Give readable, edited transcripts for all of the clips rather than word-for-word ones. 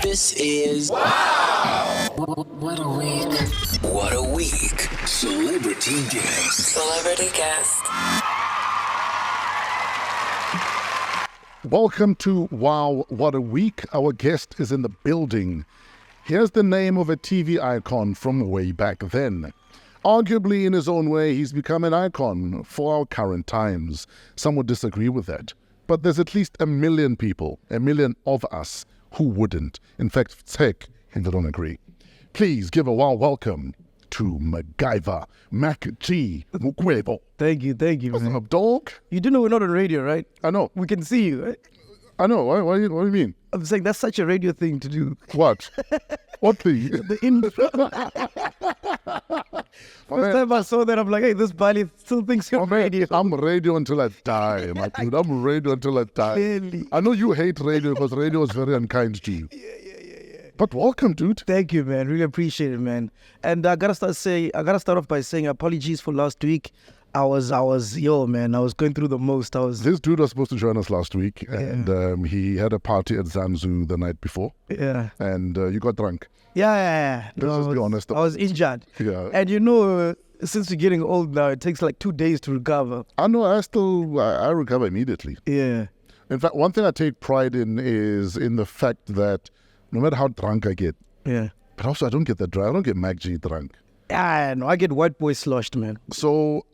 This is WAW. What a week. What a week. Celebrity guest. Celebrity guest. Welcome to WOW, What a Week. Our guest is in the building. Here's the name of a TV icon from way back then. Arguably, in his own way, he's become an icon for our current times. Some would disagree with that. But there's at least 1 million people, 1 million of us, who wouldn't. In fact, it's heck, and they don't agree. Please give a warm welcome to MacGyver, MacG, Mukwebo. Thank you, What's man. up, dog? You do know we're not on radio, right? I know. We can see you, right? I know. What do you mean? I'm saying that's such a radio thing to do. What? What thing? The intro. First time I saw that, I'm like, hey, this Bali still thinks you're on radio. I'm radio until I die, my dude. I'm radio until I die. Clearly. I know you hate radio because radio is very unkind to you. Yeah. But welcome, dude. Thank you, man. Really appreciate it, man. And I gotta start off by saying apologies for last week. I was going through the most. This dude was supposed to join us last week, and he had a party at Zamzu the night before. Yeah. And you got drunk. Yeah. Let's just be honest. I was injured. Yeah. And since you're getting old now, it takes like 2 days to recover. I know. I recover immediately. Yeah. In fact, one thing I take pride in is in the fact that no matter how drunk I get, Yeah. but also I don't get that drunk. I don't get MacG drunk. Yeah, no, I get white boy sloshed, man. So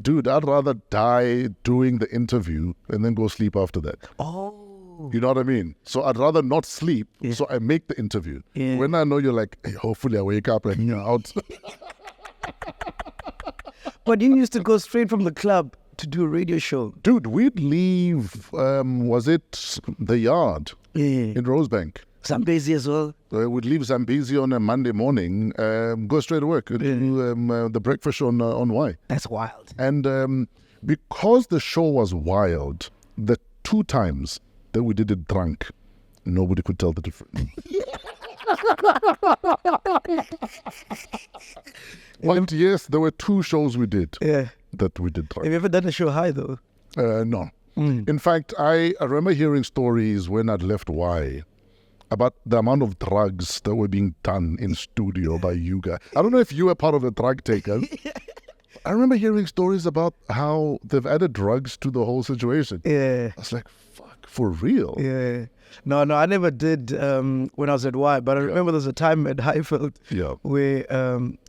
dude, I'd rather die doing the interview and then go sleep after that. Oh. You know what I mean? So I'd rather not sleep, so I make the interview. Yeah. When I know you're like, hey, hopefully I wake up and you're out. But you used to go straight from the club to do a radio show. Dude, we'd leave, was it the Yard Yeah. in Rosebank? Zambezi as well. We'd leave Zambezi on a Monday morning, go straight to work, do the breakfast show on Y. That's wild. And because the show was wild, the 2 times that we did it drunk, nobody could tell the difference. But yes, there were 2 shows we did that we did drunk. Have you ever done a show high though? No. In fact, I remember hearing stories when I'd left Y about the amount of drugs that were being done in studio by you guys. I don't know if you were part of the drug takers. I remember hearing stories about how they've added drugs to the whole situation. Yeah. I was like, fuck, for real? Yeah. No, I never did when I was at Y, but I remember there was a time at Highfield where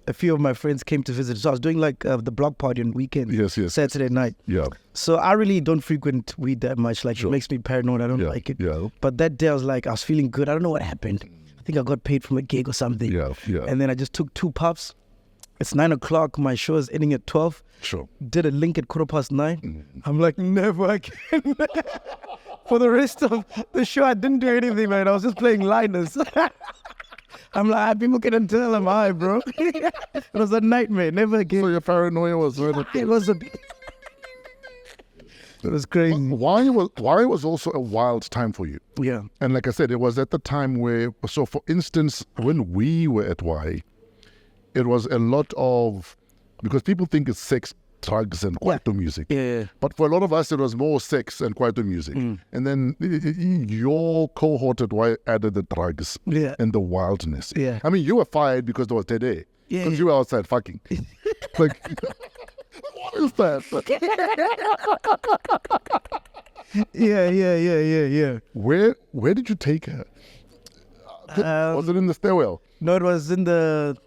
a few of my friends came to visit. So I was doing like the block party on weekends, Saturday night. Yeah. So I really don't frequent weed that much. Like it makes me paranoid. I don't like it. Yeah. But that day I was feeling good. I don't know what happened. I think I got paid from a gig or something. Yeah. And then I just took 2 puffs. It's 9 o'clock. My show is ending at 12. Sure. Did a link at 9:15. I'm like, never again. For the rest of the show, I didn't do anything, man. I was just playing liners. I'm like, people can tell I'm high, bro. It was a nightmare. Never again. So your paranoia was really... It was crazy. Why was also a wild time for you. Yeah. And like I said, it was at the time where, so for instance, when we were at Y, it was a lot of, because people think it's sex, drugs, and kwaito music. Yeah. But for a lot of us, it was more sex and kwaito music. And then your cohort at Y added the drugs and the wildness. Yeah. I mean, you were fired because there was dead air. Yeah. Because you were outside fucking. Like, what is that? Yeah. Where did you take her? Was it in the stairwell? No, it was in the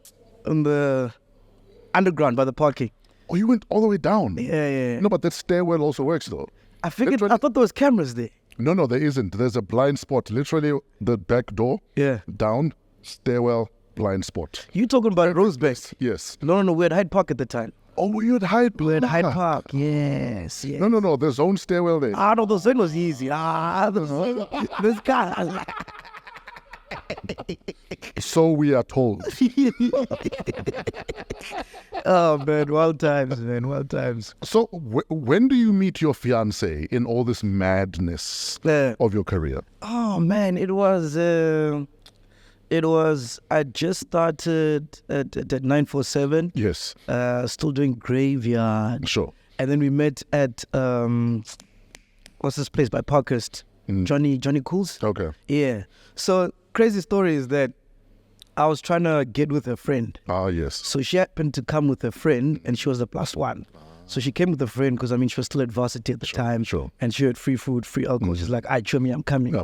underground by the parking. Oh, you went all the way down? Yeah. No, but that stairwell also works though. I thought there was cameras there. No, there isn't. There's a blind spot. Literally the back door. Yeah. Down, stairwell, blind spot. You talking about Rosebank? Yes. No, we had Hyde Park at the time. Oh, were you at Hyde Park? We had Hyde Park. Yes. No. There's own stairwell there. No, the zone was easy. This guy. So we are told. Oh, man, wild times. So when do you meet your fiance in all this madness of your career? Oh, man, it was, I just started at 947. Yes. Still doing Graveyard. Sure. And then we met at, what's this place by Parkhurst? Johnny Cools. Okay. Yeah. So crazy story is that I was trying to get with a friend. Ah, yes. So she happened to come with a friend, and she was the plus one. So she came with a friend because, I mean, she was still at varsity at the time. Sure. And she had free food, free alcohol. She's like, "Show me, I'm coming."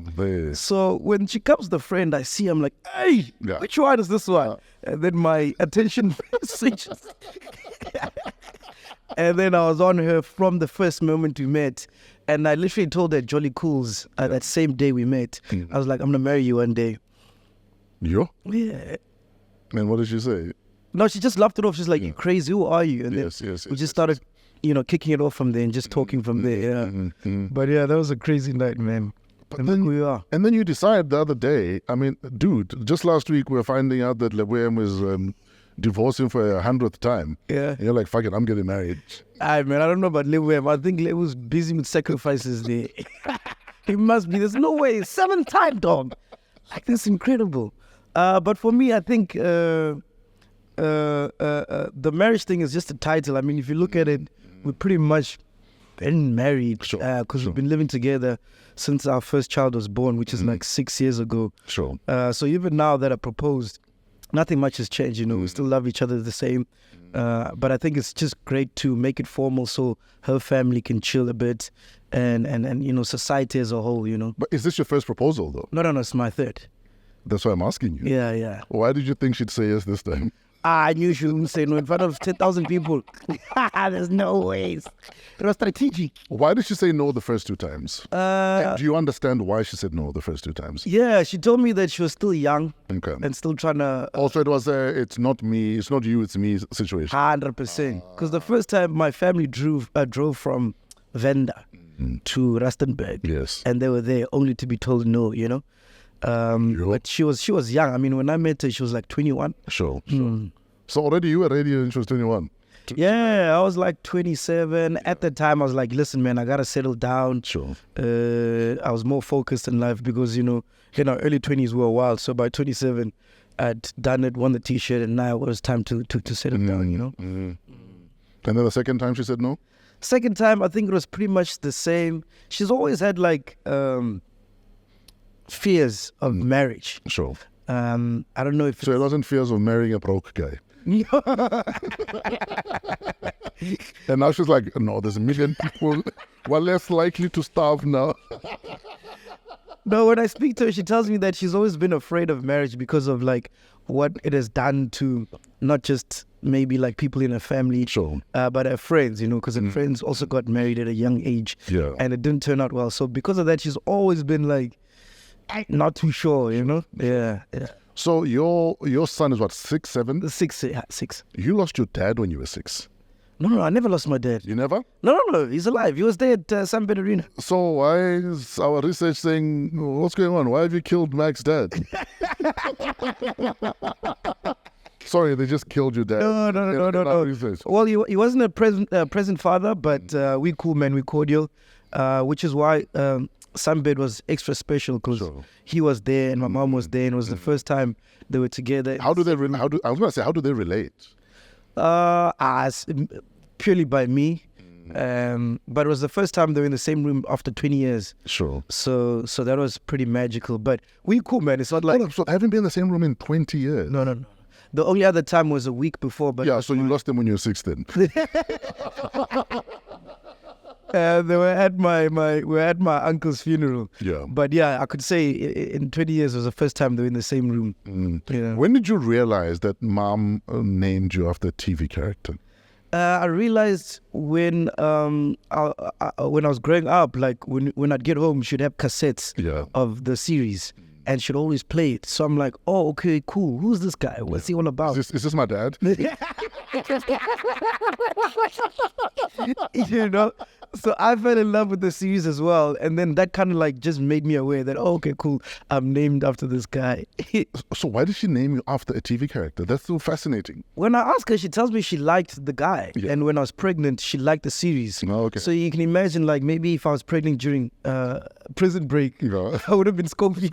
So when she comes with the friend, I see, I'm like, "Hey, which one is this one?" And then my attention switches. And then I was on her from the first moment we met. And I literally told her Jolly Cools that same day we met. I was like, "I'm going to marry you one day." You? Yeah. And what did she say? No, she just laughed it off. She's like, "You crazy? Who are you?" And then we just started, kicking it off from there and just talking from there. Yeah. But yeah, that was a crazy night, man. But and then look who we are. And then you decide the other day, I mean, dude, just last week we were finding out that LeWM was divorcing for 100th time. Yeah. And you're like, fuck it, I'm getting married. I don't know about Lewem. I think Lew was busy with sacrifices there. He must be. There's no way. 7th time, dog. Like, that's incredible. But for me, I think the marriage thing is just a title. I mean, if you look at it, we're pretty much been married because we've been living together since our first child was born, which is like 6 years ago. Sure. So even now that I proposed, nothing much has changed. We still love each other the same. But I think it's just great to make it formal so her family can chill a bit and society as a whole, But is this your first proposal, though? No, it's my third. That's why I'm asking you. Yeah. Why did you think she'd say yes this time? I knew she wouldn't say no in front of 10,000 people. There's no ways. It was strategic. Why did she say no the first 2 times? Do you understand why she said no the first 2 times? Yeah, she told me that she was still young and still trying to... Also, it was it's not me, it's not you, it's me situation. 100%. Because the first time my family drove from Venda to Rustenburg. Yes. And they were there only to be told no, But she was young. I mean, when I met her, she was like 21. Sure. So already you were ready when she was 21? Yeah, I was like 27. At the time, I was like, "Listen, man, I got to settle down." Sure. I was more focused in life because, early 20s were wild. So by 27, I'd done it, won the T-shirt, and now it was time to settle down, And then the second time she said no? Second time, I think it was pretty much the same. She's always had like fears of marriage. Sure. I don't know if So it wasn't fears of marrying a broke guy. And now she's like, no, there's a million people who are less likely to starve now. No, when I speak to her, she tells me that she's always been afraid of marriage because of like what it has done to not just maybe like people in her family, Sure. But her friends, because her friends also got married at a young age. Yeah. And it didn't turn out well. So because of that, she's always been like, not too sure, Yeah. So your son is what, 6, 7? 6. You lost your dad when you were 6. No, I never lost my dad. You never? No, he's alive. He was there at San Bernardino. So why is our research saying, what's going on? Why have you killed MacG's dad? Sorry, they just killed your dad. No. Research. Well, he wasn't a present father, but we cool, man. We cordial, which is why Sunbed was extra special because he was there and my mom was there, and it was the first time they were together. How do they relate? Purely by me. But it was the first time they were in the same room after 20 years. Sure. So that was pretty magical. But we cool, man. It's not like... So I haven't been in the same room in 20 years. No. The only other time was a week before. But yeah, so you lost them when you were 6 then. They were at my uncle's funeral. Yeah. But yeah, I could say in 20 years it was the first time they were in the same room. Yeah. When did you realize that mom named you after a TV character? I realized when I was growing up, like when I'd get home, she'd have cassettes of the series. And she'd always play it. So I'm like, oh, okay, cool. Who's this guy? What's he all about? Is this my dad? So I fell in love with the series as well. And then that kind of like just made me aware that, oh, okay, cool. I'm named after this guy. So why did she name you after a TV character? That's so fascinating. When I ask her, she tells me she liked the guy. Yeah. And when I was pregnant, she liked the series. Oh, okay. So you can imagine, like, maybe if I was pregnant during Prison Break, I would have been Schofield.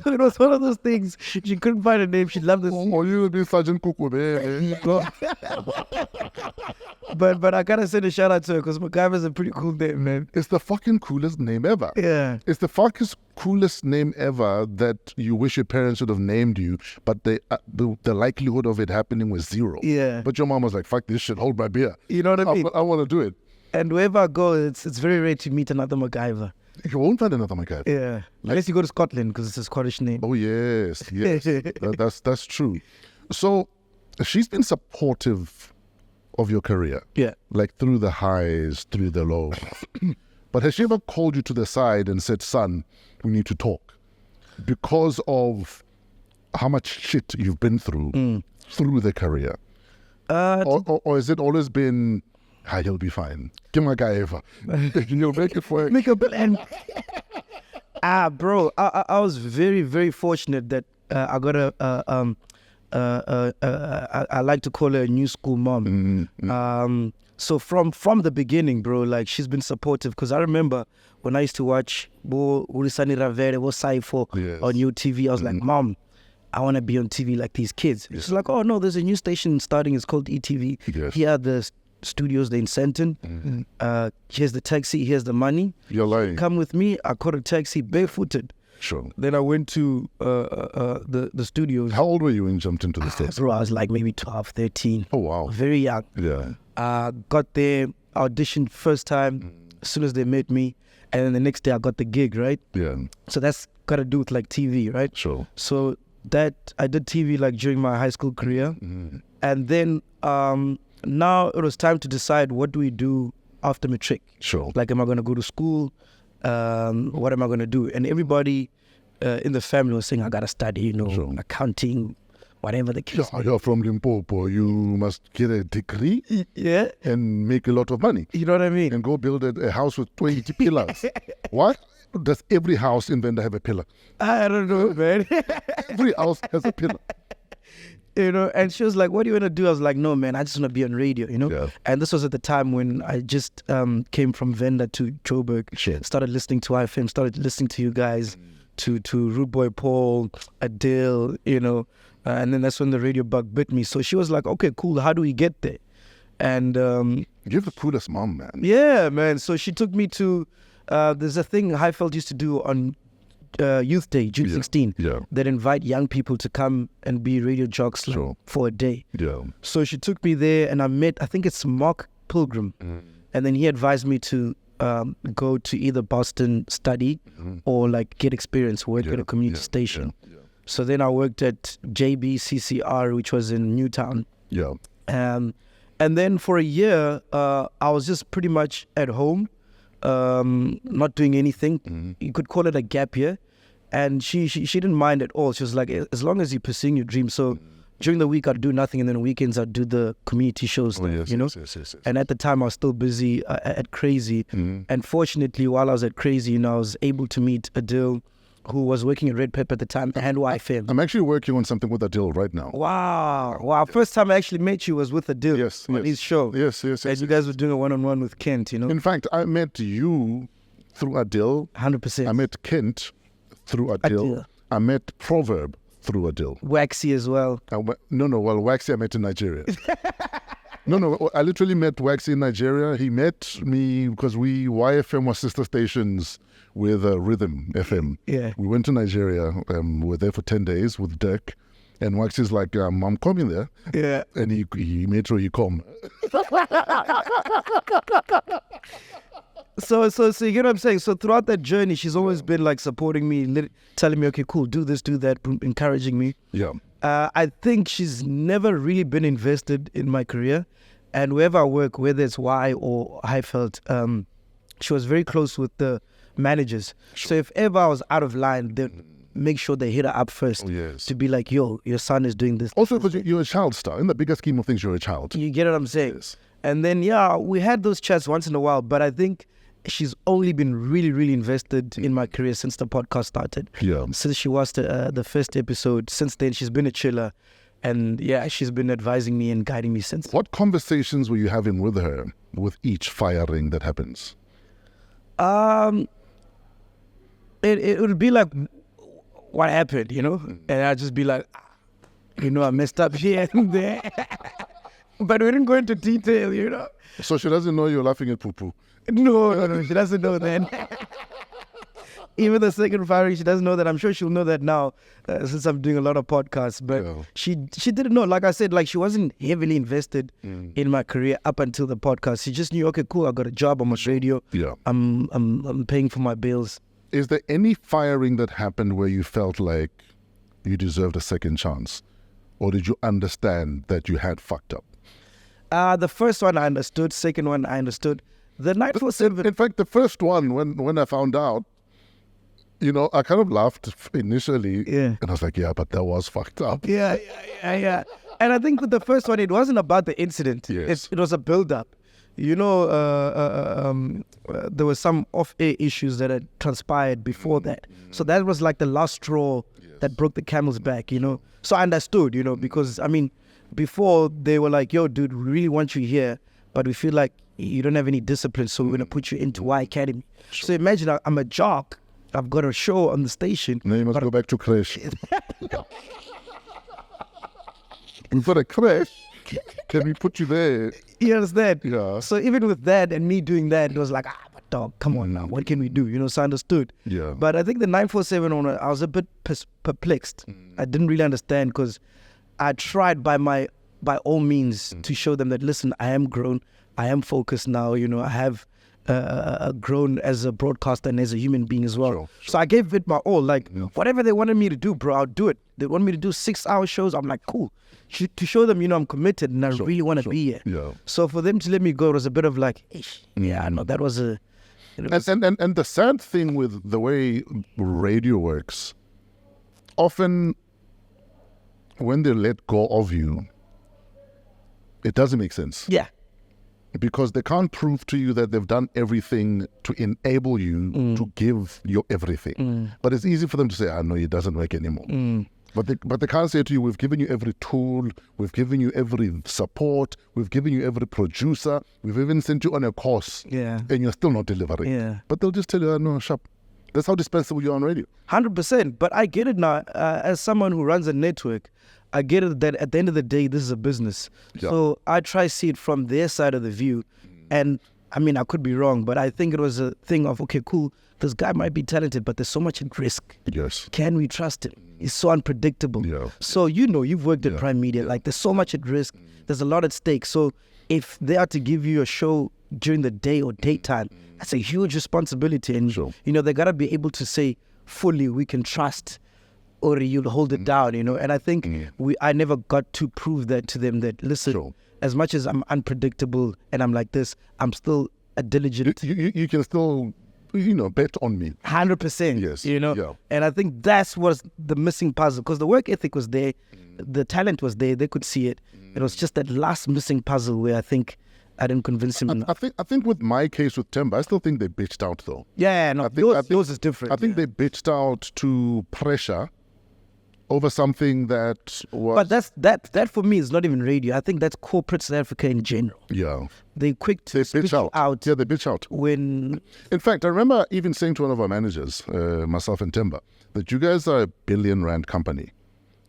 So it was one of those things. She couldn't find a name. She loved this. Oh, you would be Sergeant Kuku. But I gotta send a shout out to her because MacGyver's a pretty cool name, man. It's the fucking coolest name ever. Yeah. It's the fucking coolest name ever that you wish your parents would have named you, but the likelihood of it happening was zero. Yeah. But your mom was like, fuck this shit, hold my beer. You know what I mean? I want to do it. And wherever I go, it's very rare to meet another MacGyver. You won't find another MacGyver. Yeah. Unless you go to Scotland because it's a Scottish name. Oh, yes. That's true. So she's been supportive of your career. Yeah. Like through the highs, through the lows. But has she ever called you to the side and said, son, we need to talk? Because of how much shit you've been through the career. Or has it always been, he'll be fine. Give my guy ever. You'll make it work. Make a plan. Bro, I was very, very fortunate that I got I like to call her a new school mom. So from the beginning, bro, like she's been supportive because I remember when I used to watch Urisani Ravere, Saifo on UTV, I was like, Mom, I want to be on TV like these kids. She's like, oh no, there's a new station starting, it's called ETV. Yes. Here are the studios, they're in Senton. Here's the taxi, here's the money. You're lying. Come with me. I caught a taxi barefooted. Sure. Then I went to the studios. How old were you when you jumped into the States? Bro, I was like maybe 12, 13. Oh, wow. Very young. Yeah. Got there, auditioned first time, as soon as they met me. And then the next day I got the gig, right? Yeah. So that's got to do with like TV, right? Sure. So that I did TV like during my high school career. And then now it was time to decide what do we do after matric. Sure. Like, am I going to go to school? What am I going to do? And everybody in the family was saying, I got to study, Sure. accounting, whatever the case. You're from Limpopo. You must get a degree Yeah. and make a lot of money You know what I mean? and go build a house with 20 pillars. Why does every house in Venda have a pillar? I don't know, man. Every house has a pillar. And she was like, what do you want to do? I was like, no, man, I just want to be on radio, Yeah. And this was at the time when I just came from Venda to Joburg. Sure. Started listening to IFM, started listening to you guys, to Rude Boy Paul, Adele, and then that's when the radio bug bit me. So she was like, okay, cool, how do we get there? And You're the coolest mom, man. yeah, man. So she took me to, there's a thing Highveld used to do on Youth Day, June 16, Yeah. that invite young people to come and be radio jocks like, Sure. for a day. Yeah. So she took me there and I met, I think it's Mark Pilgrim. And then he advised me to go to either Boston study or like get experience, work at a community station. Yeah. So then I worked at JBCCR, which was in Newtown. Yeah. And then for a year, I was just pretty much at home, not doing anything. You could call it a gap year. And she didn't mind at all. She was like, as long as you're pursuing your dream. So during the week, I'd do nothing. And then on weekends, I'd do the community shows, Yes. And at the time, I was still busy at Crazy. And fortunately, while I was at Crazy, I was able to meet Adele, who was working at Red Pepper at the time, and YFM. I'm actually working on something with Adele right now. Wow. First time I actually met you was with Adele on his show. Yes. And you guys were doing a one-on-one with Kent, In fact, I met you through Adele. 100%. I met Kent through Adele. I met Proverb through Adele. Waxy as well. Waxy I met in Nigeria. I literally met Waxy in Nigeria. He met me because YFM was sister stations with Rhythm FM. Yeah. We went to Nigeria. We were there for 10 days with Dirk. And Waxy's like, I'm coming there. Yeah. And he made sure he come. So you get what I'm saying? So throughout that journey, she's always been like supporting me, telling me, okay, cool, do this, do that, encouraging me. Yeah. I think she's never really been invested in my career. And wherever I work, whether it's Y or Highveld, she was very close with the managers. Sure. So if ever I was out of line, they'd make sure they hit her up first to be like, yo, your son is doing this. Also because you're a child star. In the bigger scheme of things, you're a child. You get what I'm saying? Yes. And then, we had those chats once in a while, but I think she's only been really, really invested in my career since the podcast started. Yeah. Since she watched the first episode, since then she's been a chiller. And she's been advising me and guiding me since. What conversations were you having with her with each firing that happens? It would be like, what happened, And I'd just be like, I messed up here and there. But we didn't go into detail, you know. So she doesn't know you're laughing at poo-poo. No, she doesn't know that. Even the second firing, she doesn't know that. I'm sure she'll know that now, since I'm doing a lot of podcasts. But she didn't know. Like I said, like she wasn't heavily invested in my career up until the podcast. She just knew, okay, cool, I got a job on my radio. Yeah. I'm paying for my bills. Is there any firing that happened where you felt like you deserved a second chance? Or did you understand that you had fucked up? The first one I understood. Second one I understood. The night for seven. In fact, the first one, when I found out, you know, I kind of laughed initially. Yeah. And I was like, yeah, but that was fucked up. Yeah. And I think with the first one, it wasn't about the incident. Yes. It was a build-up. You know, there were some off-air issues that had transpired before that. So that was like the last straw that broke the camel's back, you know. So I understood, you know, because, I mean, before they were like, yo, dude, we really want you here, but we feel like you don't have any discipline, so we're going to put you into Y Academy. Sure. So imagine I'm a jock. I've got a show on the station. Now you must go back to crash. We've got a crash. Can we put you there? You understand? Yeah. So even with that and me doing that, it was like, but dog, come on now. What can we do? You know, so I understood. Yeah. But I think the 947 owner, I was a bit perplexed. I didn't really understand because I tried by all means to show them that, listen, I am grown. I am focused now. You know, I have grown as a broadcaster and as a human being as well. Sure. So I gave it my all. Like, whatever they wanted me to do, bro, I'll do it. They want me to do 6-hour shows. I'm like, cool. To show them, you know, I'm committed and I really want to be here. Yeah. So for them to let me go, it was a bit of like, yeah, I know that was a... And the sad thing with the way radio works, often when they let go of you, it doesn't make sense. Yeah. Because they can't prove to you that they've done everything to enable you to give your everything. But it's easy for them to say, no, it doesn't work anymore. But they can't say to you, we've given you every tool, we've given you every support, we've given you every producer, we've even sent you on a course, and you're still not delivering. Yeah. But they'll just tell you, no, sharp. That's how dispensable you are on radio. 100%. But I get it now. As someone who runs a network, I get it that at the end of the day, this is a business. Yeah. So I try to see it from their side of the view. And I mean, I could be wrong, but I think it was a thing of, okay, cool, this guy might be talented, but there's so much at risk. Yes. Can we trust him? He's so unpredictable. Yeah. So, you know, you've worked at Prime Media. Like, there's so much at risk. There's a lot at stake. So if they are to give you a show during the day or daytime, that's a huge responsibility. And, you know, they got to be able to say fully, we can trust, or you'll hold it down, you know. And I think I never got to prove that to them that, listen, as much as I'm unpredictable and I'm like this, I'm still a diligent... You can still, you know, bet on me. 100%. Yes. You know? Yeah. And I think that was the missing puzzle, because the work ethic was there, the talent was there, they could see it. It was just that last missing puzzle where I think I didn't convince him enough. I think with my case with Temba, I still think they bitched out though. Yeah, no, yours is different. I think they bitched out to pressure over something that was... But that for me is not even radio. I think that's corporate South Africa in general. Yeah. They're quick to bitch out. Yeah, they bitch out. When... In fact, I remember even saying to one of our managers, myself and Temba, that you guys are a $1 billion company.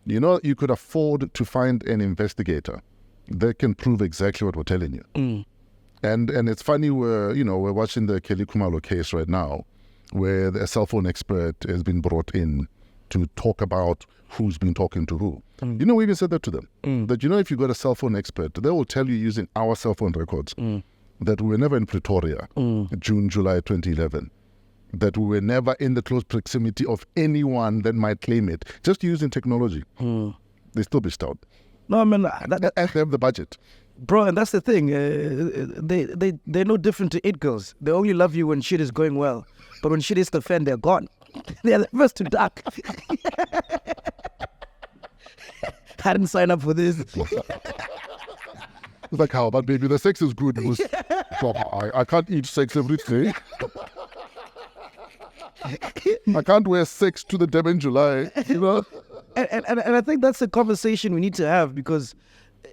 You know, you could afford to find an investigator that can prove exactly what we're telling you. And it's funny, we're watching the Kelly Khumalo case right now, where a cell phone expert has been brought in to talk about who's been talking to who. You know, we even said that to them. That, you know, if you got a cell phone expert, they will tell you using our cell phone records that we were never in Pretoria, June, July 2011. That we were never in the close proximity of anyone that might claim it. Just using technology. They still bitched out. No, I mean... and they have the budget. Bro, and that's the thing. They're no different to it girls. They only love you when shit is going well. But when shit is the fan, they're gone. They're the first to duck. I didn't sign up for this. It's like, how about, baby, the sex is good. I can't eat sex every day. I can't wear sex to the Durban in July, you know? And I think that's a conversation we need to have, because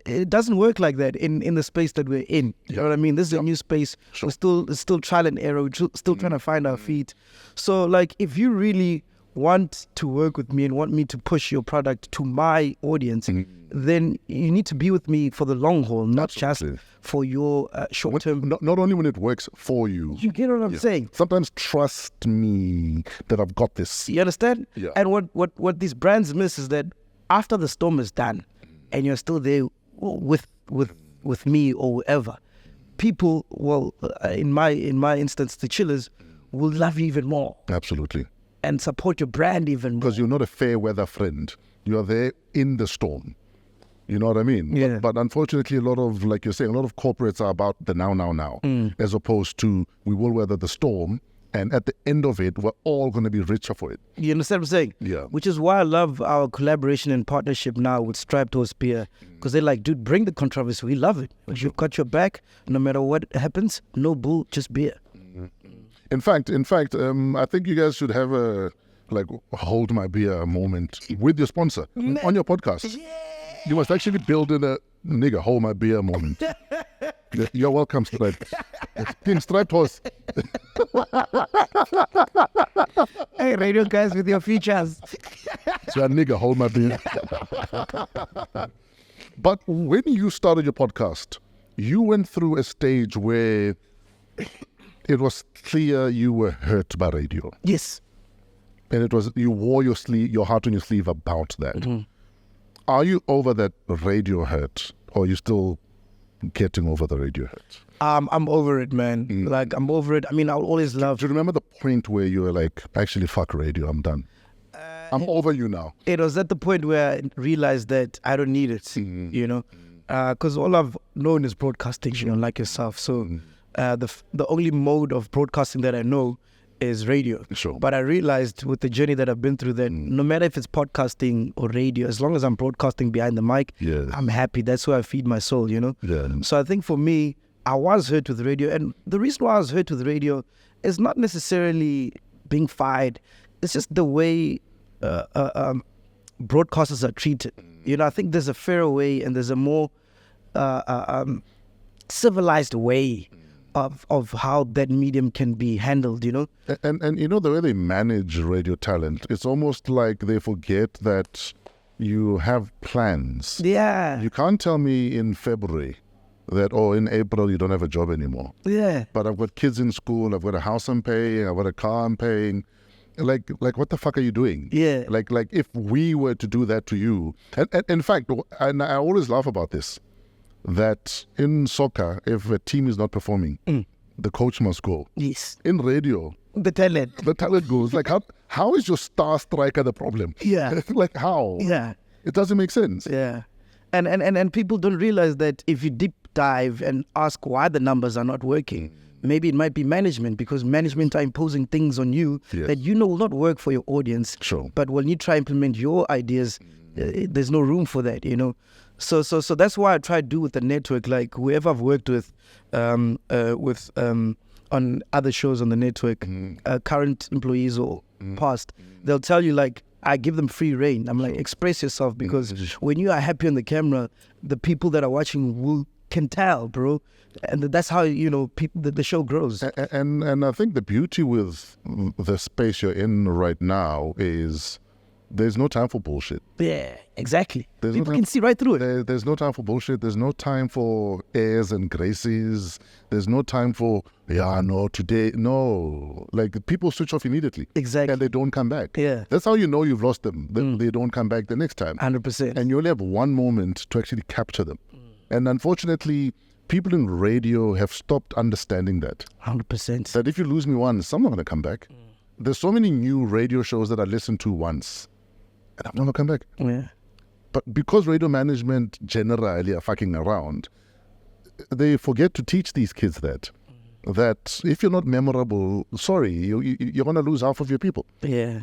it doesn't work like that in the space that we're in. You know what I mean? This is a new space. It's still trial and error. We're still trying to find our feet. So, like, if you really want to work with me and want me to push your product to my audience, then you need to be with me for the long haul, not just for your short term. Not only when it works for you. You get what I'm saying? Sometimes trust me that I've got this. You understand? Yeah. And what these brands miss is that after the storm is done and you're still there with me or whoever, people will, in my instance, the chillers will love you even more. Absolutely. And support your brand even more. Because you're not a fair weather friend. You are there in the storm. You know what I mean? Yeah. But unfortunately, a lot of, like you're saying, a lot of corporates are about the now, as opposed to we will weather the storm, and at the end of it, we're all going to be richer for it. You understand what I'm saying? Yeah. Which is why I love our collaboration and partnership now with Stripe Toast Beer. Because they're like, dude, bring the controversy. We love it. We've got your back. No matter what happens, no bull, just beer. In fact, I think you guys should have a hold my beer moment with your sponsor on your podcast. Yeah. You must actually build in a nigga hold my beer moment. You're welcome, Stripe. King Stripe Toast. Hey, radio guys with your features. So a nigga hold my beer. But when you started your podcast, you went through a stage where it was clear you were hurt by radio. Yes. And it was, you wore your heart on your sleeve about that. Are you over that radio hurt, or are you still getting over the radio hurt? I'm over it, man. Like, I'm over it. I mean, I'll always love... Do you remember the point where you were like, actually, fuck radio, I'm done? I'm over you now. It was at the point where I realized that I don't need it, you know? Because all I've known is broadcasting, you know, like yourself. So the only mode of broadcasting that I know is radio. Sure. But I realized with the journey that I've been through that no matter if it's podcasting or radio, as long as I'm broadcasting behind the mic, I'm happy. That's where I feed my soul, you know? Yeah. So I think for me, I was hurt with radio. And the reason why I was hurt with radio is not necessarily being fired. It's just the way broadcasters are treated. You know, I think there's a fairer way and there's a more civilized way of how that medium can be handled, you know? And you know, the way they manage radio talent, it's almost like they forget that you have plans. Yeah. You can't tell me in February that, in April you don't have a job anymore. Yeah. But I've got kids in school, I've got a house I'm paying, I've got a car I'm paying. Like what the fuck are you doing? Yeah. Like if we were to do that to you, and in fact, and I always laugh about this, that in soccer, if a team is not performing, the coach must go. Yes. In radio, the talent goes. Like how is your star striker the problem? Yeah. Like how? Yeah. It doesn't make sense. Yeah. And people don't realize that if you deep dive and ask why the numbers are not working, maybe it might be management, because management are imposing things on you that you know will not work for your audience. Sure. But when you try to implement your ideas, there's no room for that, you know. So that's why I try to do with the network, like whoever I've worked with on other shows on the network, current employees or past, they'll tell you, like, I give them free reign. I'm like, express yourself, because when you are happy on the camera, the people that are watching can tell, bro. And that's how, you know, the show grows. And I think the beauty with the space you're in right now is there's no time for bullshit. Yeah, exactly. People can see right through it. There's no time for bullshit. There's no time for airs and graces. There's no time for, today. No. Like, people switch off immediately. Exactly. And they don't come back. Yeah. That's how you know you've lost them. They don't come back the next time. 100%. And you only have one moment to actually capture them. And unfortunately, people in radio have stopped understanding that. 100%. That if you lose me once, I'm not going to come back. There's so many new radio shows that I listened to once, and I'm not going to come back. Yeah. But because radio management generally are fucking around, they forget to teach these kids that if you're not memorable, sorry, you're going to lose half of your people. Yeah.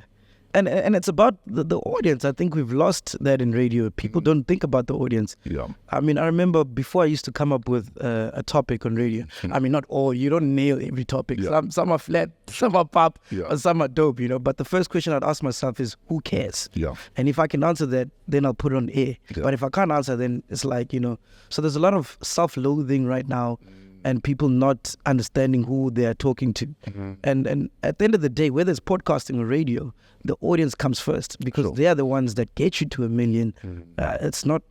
And it's about the audience. I think we've lost that in radio. People don't think about the audience. Yeah. I mean, I remember before I used to come up with a topic on radio. I mean, not all. You don't nail every topic. Yeah. Some are flat, some are pop, and some are dope, you know. But the first question I'd ask myself is, who cares? Yeah. And if I can answer that, then I'll put it on air. Yeah. But if I can't answer, then it's like, you know. So there's a lot of self-loathing right now and people not understanding who they are talking to. And at the end of the day, whether it's podcasting or radio, the audience comes first because they are the ones that get you to 1 million. It's not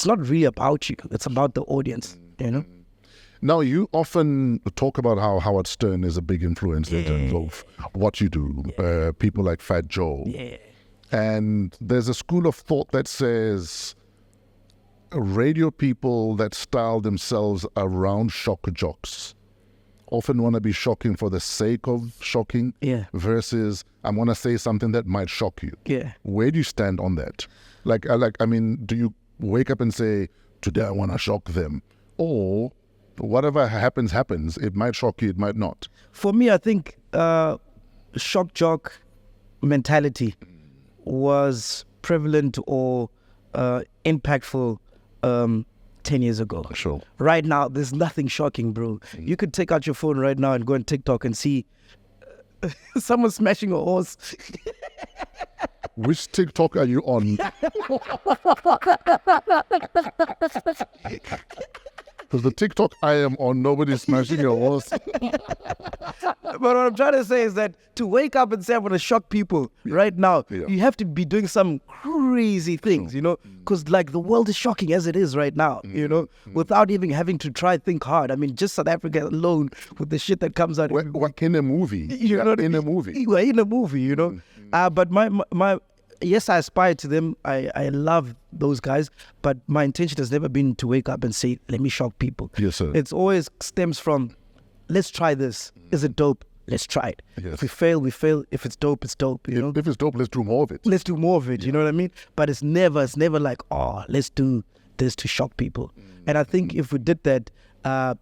really about you. It's about the audience, you know? Now, you often talk about how Howard Stern is a big influence in terms of what you do. People like Fat Joe. And there's a school of thought that says radio people that style themselves around shock jocks often want to be shocking for the sake of shocking versus I want to say something that might shock you. Where do you stand on that? I mean, do you wake up and say, today I want to shock them? Or whatever happens, it might shock you, it might not. For me, I think shock jock mentality was prevalent or impactful 10 years ago. Sure. Right now, there's nothing shocking, bro. You could take out your phone right now and go on TikTok and see someone smashing a horse. Which TikTok are you on? Because the TikTok I am on, nobody's smashing a horse. But what I'm trying to say is that to wake up and say I'm going to shock people right now, you have to be doing some crazy things, you know, because like the world is shocking as it is right now, you know, without even having to think hard. I mean, just South Africa alone with the shit that comes out. What in a movie? You know, in a movie. We're in a movie, you know. But my yes, I aspire to them. I love those guys, but my intention has never been to wake up and say, let me shock people. Yes, sir. It's always stems from, let's try this. Is it dope? Let's try it. Yes. If we fail, we fail. If it's dope, it's dope. You know? If it's dope, let's do more of it. Let's do more of it. You know what I mean? But it's never like, oh, let's do this to shock people. And I think if we did that,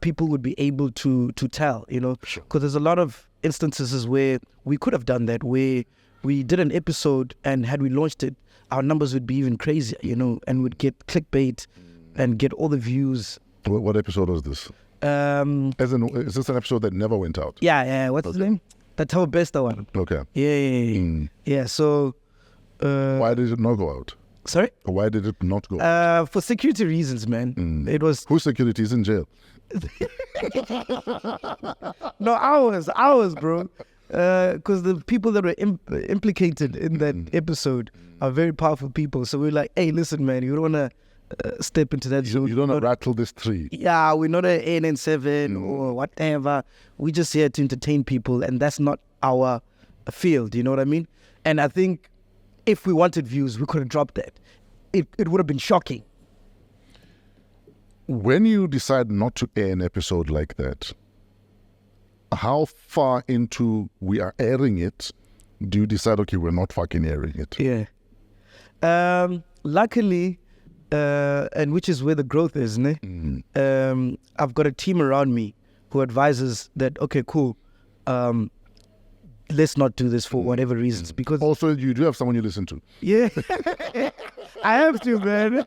people would be able to tell, you know, because there's a lot of instances where we could have done that, where we did an episode and had we launched it, our numbers would be even crazier, you know, and would get clickbait and get all the views. What episode was this? Is this an episode that never went out? Yeah. What's his name? That's our best one. Okay. Yeah. So, why did it not go out? Sorry? Why did it not go out? For security reasons, man. It was. Whose security is in jail? No, ours, bro. Because the people that were implicated in that episode are very powerful people. So we're like, hey, listen, man, you don't want to step into that zone. You don't want to rattle this tree. Yeah, we're not an ANN7 or whatever. We're just here to entertain people, and that's not our field, you know what I mean? And I think if we wanted views, we could have dropped that. It would have been shocking. When you decide not to air an episode like that, how far into we are airing it do you decide, okay, we're not fucking airing it? Yeah. Luckily, and which is where the growth is, I've got a team around me who advises that, okay, cool, let's not do this for whatever reasons. Because also, you do have someone you listen to. Yeah. I have to, man.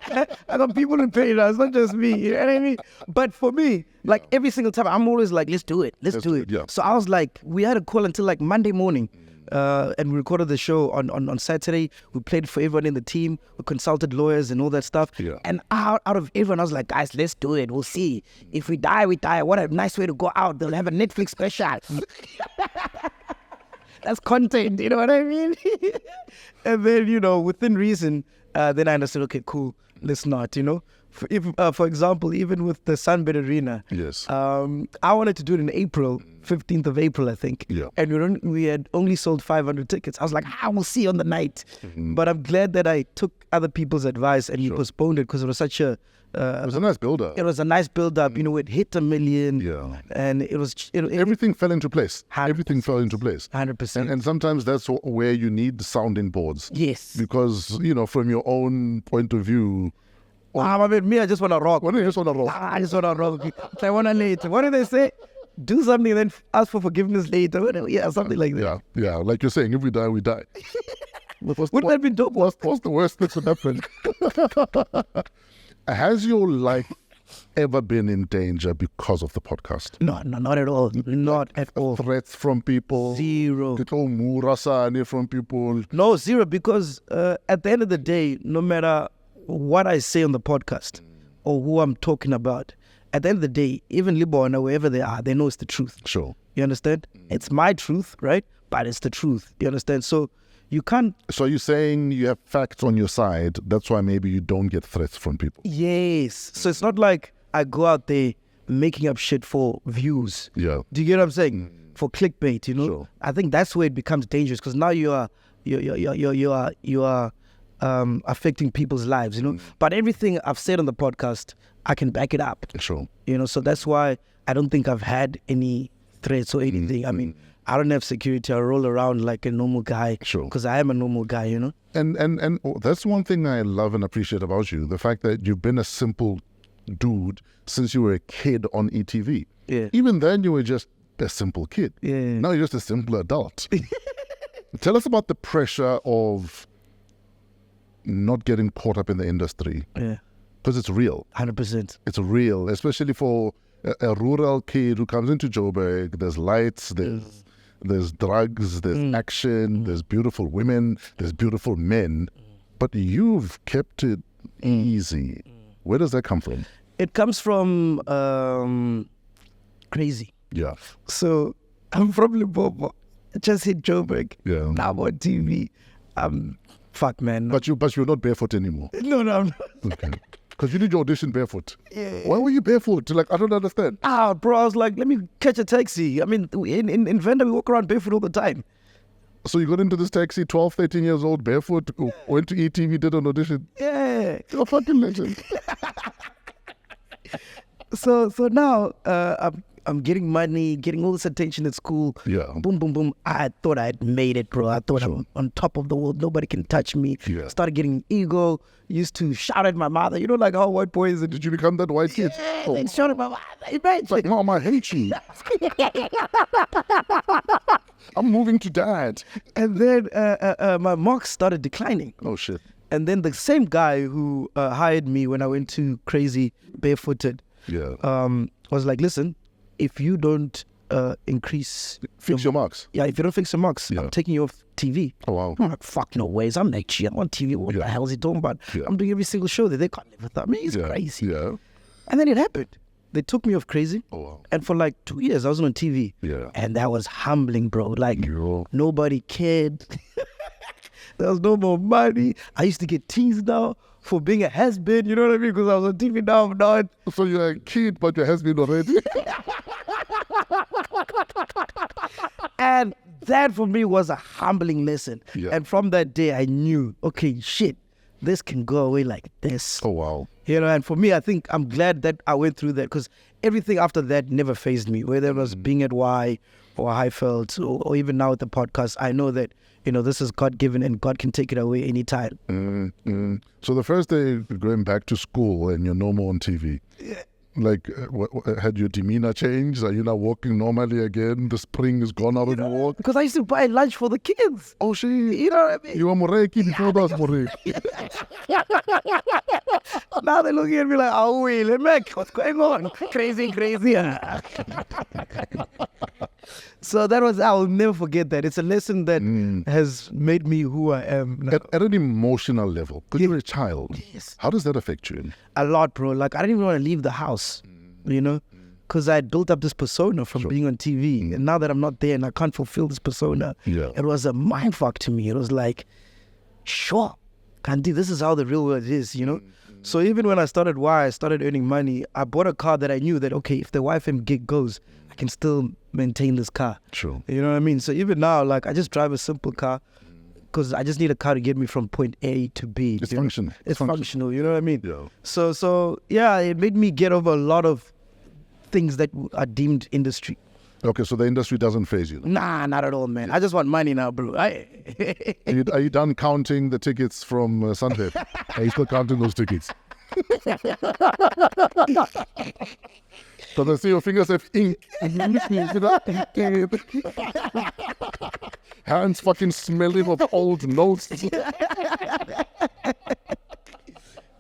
I got people in pain now. It's not just me. You know what I mean? But for me, like every single time, I'm always like, let's do it. Let's do it. Yeah. So I was like, we had a call until like Monday morning. And we recorded the show on Saturday. We played for everyone in the team. We consulted lawyers and all that stuff. Yeah. And out of everyone, I was like, guys, let's do it. We'll see. If we die, we die. What a nice way to go out. They'll have a Netflix special. That's content, you know what I mean? And then, you know, within reason, then I understood, okay, cool, let's not, you know. For example, even with the Sunbed Arena, yes, I wanted to do it in April, 15th of April, I think. Yeah. And we had only sold 500 tickets. I was like, we'll see on the night. But I'm glad that I took other people's advice and we postponed it because it was such a... it was a nice build-up. It was a nice build-up. You know, it hit 1 million. Yeah. And it was... Everything fell into place. 100%. Everything fell into place. 100%. And sometimes that's where you need the sounding boards. Yes. Because, you know, from your own point of view... I mean, me, I just want to rock. What do you just want to rock? I just want to rock. I want to later. What do they say? Do something and then ask for forgiveness later. Yeah, something like that. Yeah. Like you're saying, if we die, we die. Wouldn't that be dope? What's the worst that could happen? Has your life ever been in danger because of the podcast? No, not at all. Not at all. Threats from people? Zero. From people? No, zero. Because at the end of the day, no matter what I say on the podcast or who I'm talking about, at the end of the day, even Libona, wherever they are, they know it's the truth. Sure. You understand? It's my truth, right? But it's the truth. You understand? So you can't... So you're saying you have facts on your side. That's why maybe you don't get threats from people. Yes. So it's not like I go out there making up shit for views. Yeah. Do you get what I'm saying? For clickbait, you know? Sure. I think that's where it becomes dangerous because now you are affecting people's lives, you know? But everything I've said on the podcast, I can back it up. Sure. You know, so that's why I don't think I've had any threats or anything. I mean, I don't have security. I roll around like a normal guy. Sure. Because I am a normal guy, you know? And that's one thing I love and appreciate about you, the fact that you've been a simple dude since you were a kid on ETV. Yeah. Even then, you were just a simple kid. Yeah. Now you're just a simple adult. Tell us about the pressure of not getting caught up in the industry. Yeah. Because it's real. 100%. It's real, especially for a rural kid who comes into Joburg. There's lights, there's drugs, there's action, there's beautiful women, there's beautiful men. But you've kept it easy. Where does that come from? It comes from crazy. Yeah. So I'm from Limpopo. I just hit Joburg. Yeah. Now I'm on TV. Fuck, man. But you're not barefoot anymore. No, I'm not. Okay. Because you did your audition barefoot. Yeah. Why were you barefoot? Like, I don't understand. Bro, I was like, let me catch a taxi. I mean, in Venda, we walk around barefoot all the time. So you got into this taxi, 12, 13 years old, barefoot, went to ETV, did an audition. Yeah. You're a fucking legend. So now I'm getting money, getting all this attention at school. Yeah. Boom, boom, boom. I thought I had made it, bro. I thought I'm on top of the world. Nobody can touch me. Yeah. Started getting ego. Used to shout at my mother. You know, like how white boys... Did you become that white kid? Yeah, they shout at my mother. Imagine. Like, Mom, I hate you. I'm moving to Dad. And then my marks started declining. Oh, shit. And then the same guy who hired me when I went to Crazy Barefooted was like, listen, if you don't fix your marks. Yeah, if you don't fix your marks, I'm taking you off TV. Oh, wow. I'm like, fuck no ways. I'm MacG. I'm on TV. What the hell is he talking about? Yeah. I'm doing every single show there. They can't live without me. It's crazy. Yeah. And then it happened. They took me off Crazy. Oh, wow. And for like 2 years, I wasn't on TV. Yeah. And that was humbling, bro. Like, Yo. nobody cared. There was no more money. I used to get teased now for being a has-been, you know what I mean? Because I was on TV now, I'm not. So you're a kid, but your has-been already? And that for me was a humbling lesson. Yeah. And from that day, I knew, okay, shit, this can go away like this. Oh, wow. You know, and for me, I think I'm glad that I went through that because everything after that never fazed me, whether it was being at Y or Highfield or even now at the podcast. I know that, you know, this is God-given and God can take it away anytime. So the first day going back to school and you're no more on TV, like, had your demeanor changed? Are you now walking normally again? The spring is gone out of your walk? Because I used to buy lunch for the kids. Oh, shit. You know what I mean? You were Moreki before that, Moreki. Now they're looking at me like, oh, wait, Mac, what's going on? Crazy. So that was, I'll never forget that. It's a lesson that has made me who I am now. At an emotional level, because you're a child, how does that affect you? A lot, bro. Like, I didn't even want to leave the house, you know, because I had built up this persona from being on TV. And now that I'm not there and I can't fulfill this persona, it was a mind fuck to me. It was like, sure, Kanti, this is how the real world is, you know. So even when I started Y, I started earning money. I bought a car that I knew that, okay, if the YFM gig goes, I can still maintain this car. Sure. You know what I mean? So even now, like, I just drive a simple car because I just need a car to get me from point A to B. It's functional. It's functional, you know what I mean? Yeah. So yeah, it made me get over a lot of things that are deemed industry. Okay, so the industry doesn't faze you? Nah, not at all, man. I just want money now, bro. Are you done counting the tickets from Sunday? Are you still counting those tickets? So I see your fingers have ink. Hands fucking smelling of old notes.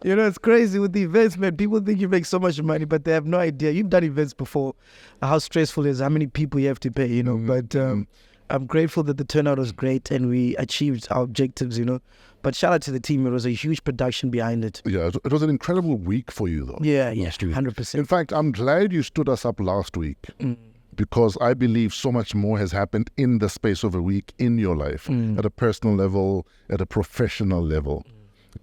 You know, it's crazy with the events, man. People think you make so much money, but they have no idea. You've done events before, how stressful it is, how many people you have to pay, you know. But I'm grateful that the turnout was great and we achieved our objectives, But shout out to the team. It was a huge production behind it. Yeah, it was an incredible week for you, though. Yeah, last week. 100%. In fact, I'm glad you stood us up last week because I believe so much more has happened in the space of a week in your life, at a personal level, at a professional level.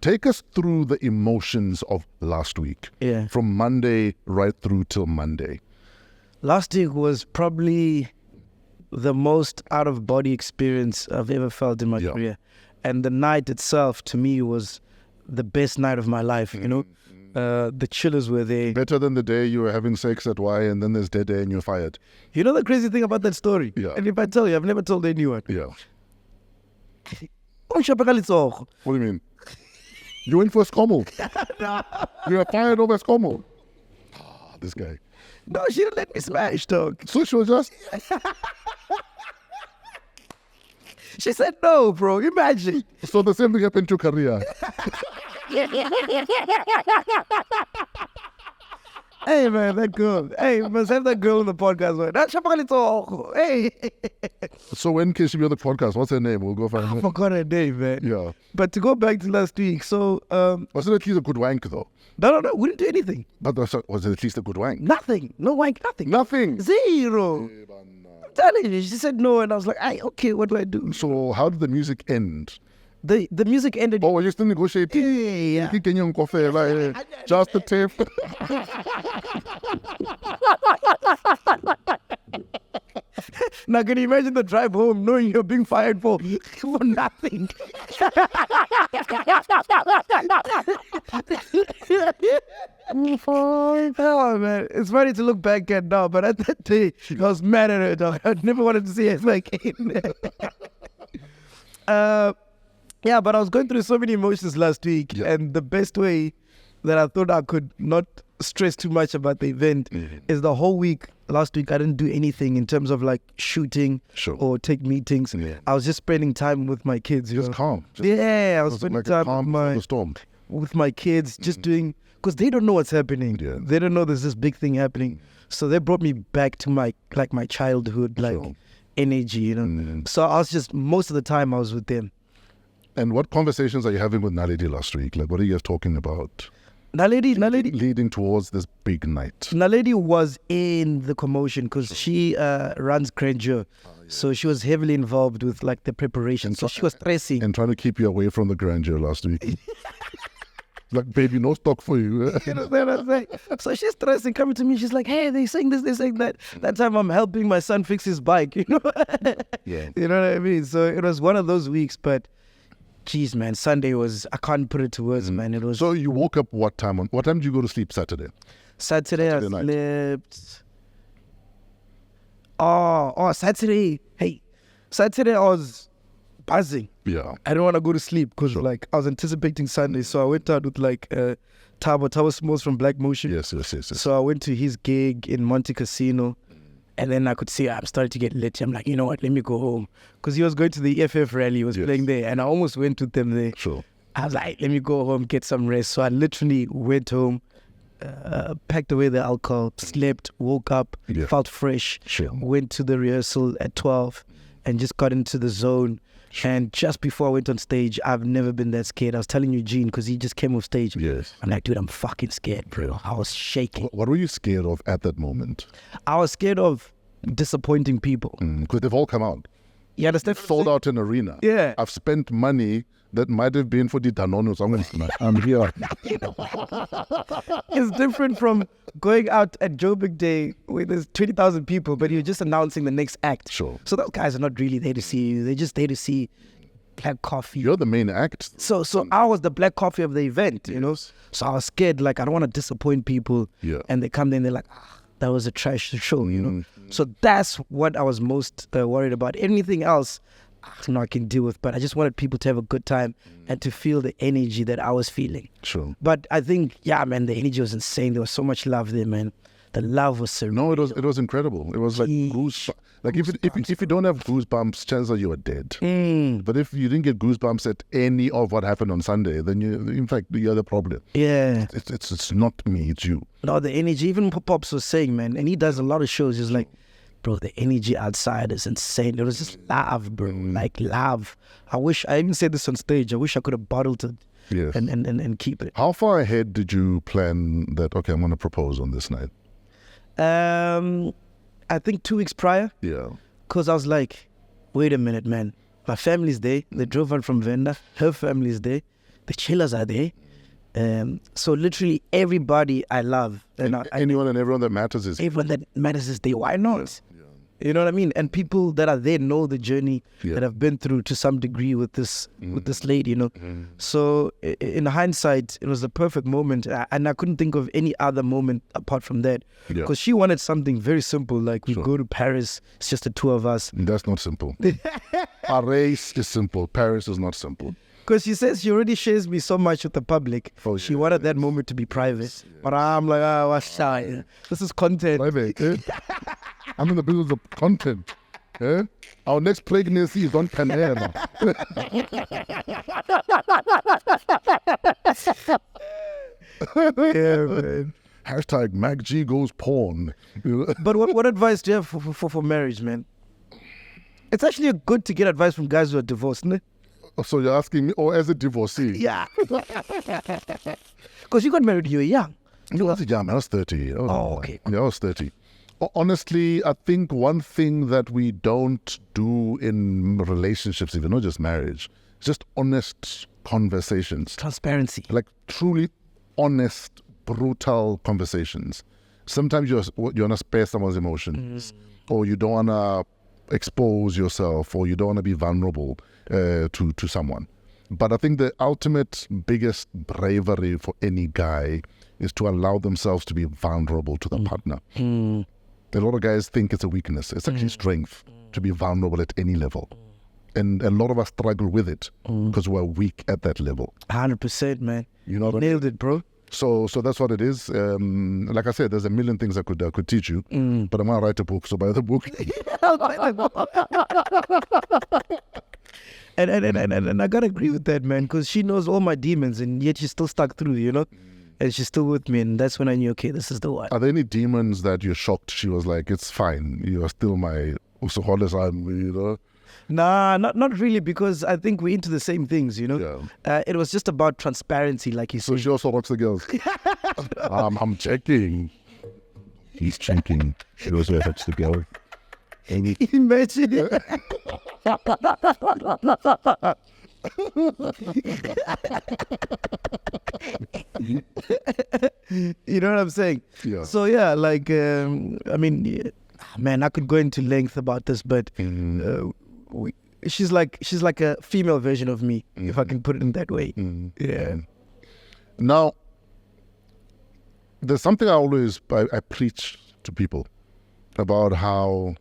Take us through the emotions of last week, from Monday right through till Monday. Last week was probably the most out-of-body experience I've ever felt in my career. And the night itself, to me, was the best night of my life, The chillers were there. Better than the day you were having sex at Y and then there's dead day and you're fired. You know the crazy thing about that story? Yeah. And if I tell you, I've never told anyone. Yeah. What do you mean? You went for a scommel. You were fired over a scommel. This guy. No, she didn't let me smash, dog. So she was just... She said no, bro. Imagine. So the same thing happened to Korea. Hey, man, that girl. Hey, must have that girl on the podcast. Man. Hey. So when can she be on the podcast? What's her name? We'll go find her. I forgot her name, man. Yeah. But to go back to last week, so... was it at least a good wank, though? No. We didn't do anything. But was it at least a good wank? Nothing. No wank, nothing. Nothing. Zero. I'm telling you. She said no, and I was like, hey, okay, what do I do? So how did the music end? The music ended... Oh, were you still negotiating? Yeah. Just the tape. Now, can you imagine the drive home knowing you're being fired for nothing? Oh, man. It's funny to look back at now, but at that day, I was mad at her, dog. I never wanted to see her again. Yeah, but I was going through so many emotions last week, and the best way that I thought I could not stress too much about the event is the whole week. Last week, I didn't do anything in terms of like shooting or take meetings. I was just spending time with my kids. Just calm. I was spending time with my kids, just doing, because they don't know what's happening. They don't know there's this big thing happening. So they brought me back to my childhood, energy, So I was just, most of the time I was with them. And what conversations are you having with Naledi last week? Like, what are you guys talking about? Naledi leading towards this big night. Naledi was in the commotion because she runs grandeur. So she was heavily involved with like the preparation. So she was stressing. And trying to keep you away from the grandeur last week. Like, baby, no stock for you. You know what I'm saying? So she's stressing, coming to me. She's like, hey, they're saying this, they're saying that. That time I'm helping my son fix his bike, You know what I mean? So it was one of those weeks, but geez, man, Sunday was, I can't put it to words, man. It was. So you woke up what time? What time did you go to sleep Saturday? Saturday I slept. Oh, Saturday. Hey, Saturday I was buzzing. Yeah. I didn't want to go to sleep because I was anticipating Sunday. So I went out with Tabo Smalls from Black Motion. Yes. So I went to his gig in Monte Casino. And then I could see I'm starting to get lit. I'm like, you know what, let me go home. Because he was going to the FF rally, he was playing there. And I almost went with them there. Sure. I was like, let me go home, get some rest. So I literally went home, packed away the alcohol, slept, woke up, felt fresh. Sure. Went to the rehearsal at 12 and just got into the zone. Sure. And just before I went on stage, I've never been that scared. I was telling Eugene, because he just came off stage. Yes. I'm like, dude, I'm fucking scared, bro. I was shaking. What were you scared of at that moment? I was scared of disappointing people. Because they've all come out. You understand? Sold out an arena. Yeah. I've spent money that might have been for the Danone. I'm here. It's different from going out at Joburg Day where there's 20,000 people, but you're just announcing the next act. Sure. So those guys are not really there to see you. They're just there to see Black Coffee. You're the main act. So I was the Black Coffee of the event, you know. So I was scared, like I don't want to disappoint people. Yeah. And they come there and they're like, that was a trash show, you know. So that's what I was most worried about. Anything else, I can deal with, but I just wanted people to have a good time and to feel the energy that I was feeling. Sure. But I think, man, the energy was insane. There was so much love there, man. The love was surreal. No, it was incredible. It was like goosebumps. Like if you don't have goosebumps, chances are you are dead. But if you didn't get goosebumps at any of what happened on Sunday, then you're the problem. Yeah. It's not me, it's you. No, the energy. Even Pops was saying, man, and he does a lot of shows. He's like, bro, the energy outside is insane. It was just love, bro. Like love. I even said this on stage. I wish I could have bottled it Yes. and keep it. How far ahead did you plan that, okay, I'm going to propose on this night? I think 2 weeks prior. Yeah. Because I was like, wait a minute, man. My family's there. They drove on from Venda. Her family's there. The chillers are there. So literally everybody I love. Anyone and everyone that matters is... Everyone that matters is there. Why not? Yeah. You know what I mean? And people that are there know the journey that I've been through to some degree with this lady, you know. So in hindsight, it was the perfect moment. And I couldn't think of any other moment apart from that. Because she wanted something very simple, like we go to Paris, it's just the two of us. That's not simple. Paris is simple. Paris is not simple. Because she says she already shares me so much with the public. She wanted that moment to be private. Yes. But I'm like, what's shy? This is content. Private, I'm in the business of content. Our next pregnancy is on Panera. Yeah, man. Hashtag MacG goes porn. But what advice do you have for marriage, man? It's actually good to get advice from guys who are divorced, isn't it? So you're asking me, or as a divorcee? Yeah. Because you got married, you were young. I was young, I was 30. Okay. Yeah, I was 30. Honestly, I think one thing that we don't do in relationships, even not just marriage, is just honest conversations. Transparency. Like truly honest, brutal conversations. Sometimes you want to spare someone's emotions, or you don't want to expose yourself, or you don't want to be vulnerable to someone. But I think the ultimate biggest bravery for any guy is to allow themselves to be vulnerable to the partner. A lot of guys think it's a weakness. It's actually strength to be vulnerable at any level. And a lot of us struggle with it because we're weak at that level. 100%, man. You know what Nailed it, bro. So that's what it is. Like I said, there's a million things I could teach you, but I'm going to write a book, so buy the book. And I got to agree with that, man, because she knows all my demons, and yet she's still stuck through, you know? And she's still with me, and that's when I knew, okay, this is the one. Are there any demons that you're shocked she was like, it's fine, you are still my Usoholes, you know? Nah, not really, because I think we're into the same things, you know? Yeah. It was just about transparency, like you said. So she also rocks the girls? I'm checking. He's checking. She also touches the girl. Imagine it. You know what I'm saying? Yeah. So yeah, like I mean, man, I could go into length about this, but she's like a female version of me, if I can put it in that way. Yeah. Now, there's something I preach to people about how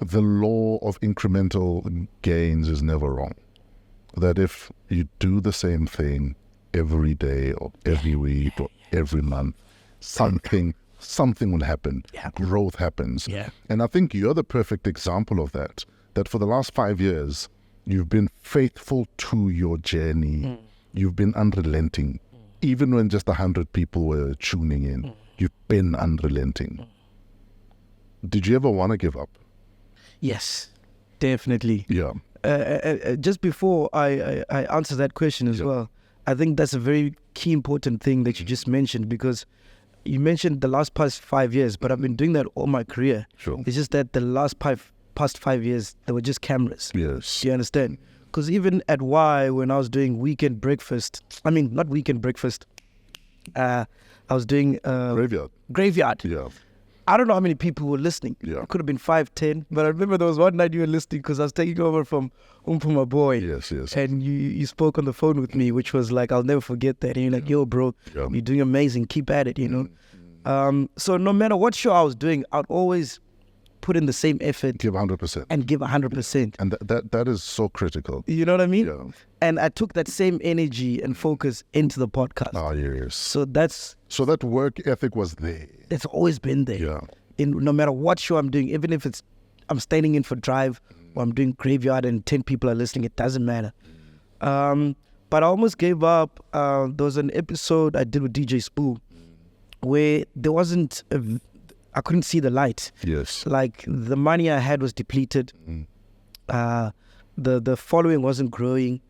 the law of incremental gains is never wrong. That if you do the same thing every day or every week or every month, something will happen. Yeah. Growth happens. Yeah. And I think you're the perfect example of that for the last 5 years, you've been faithful to your journey. You've been unrelenting. Even when just 100 people were tuning in, you've been unrelenting. Did you ever want to give up? Yes, definitely. Yeah. Just before I answer that question as well, I think that's a very key important thing that you just mentioned, because you mentioned the past 5 years, but I've been doing that all my career. Sure. It's just that the past 5 years, there were just cameras. Yes. You understand? Because even at Y, when I was doing weekend breakfast, not weekend breakfast, I was doing... Graveyard. Yeah. I don't know how many people were listening. Yeah. It could have been 5, 10, but I remember there was one night you were listening because I was taking over from my boy. Yes. And you spoke on the phone with me, which was like, I'll never forget that. And you're like, yo, bro, you're doing amazing. Keep at it, you know. So no matter what show I was doing, I'd always put in the same effort. Give 100%. And give 100%. And that is so critical. You know what I mean? Yeah. And I took that same energy and focus into the podcast. Ah, yes. So that work ethic was there. It's always been there. Yeah. No matter what show I'm doing, even if I'm standing in for Drive or I'm doing Graveyard and 10 people are listening, it doesn't matter. But I almost gave up. There was an episode I did with DJ Spoo where there wasn't I couldn't see the light. Yes. Like the money I had was depleted. The following wasn't growing.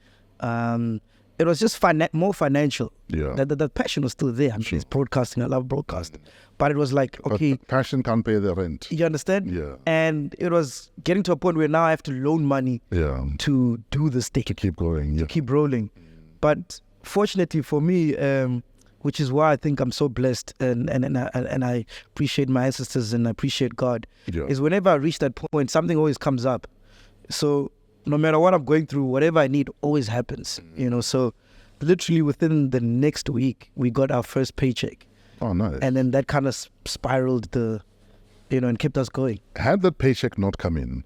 It was just more financial. Yeah. The passion was still there. I mean, it's broadcasting. I love broadcasting. But it was like, okay. But passion can't pay the rent. You understand? Yeah. And it was getting to a point where now I have to loan money to do this thing. To keep going. To keep rolling. But fortunately for me, which is why I think I'm so blessed and I appreciate my ancestors and I appreciate God, is whenever I reach that point, something always comes up. So no matter what I'm going through, whatever I need always happens, So literally within the next week, we got our first paycheck. Oh, nice. And then that kind of spiraled and kept us going. Had that paycheck not come in,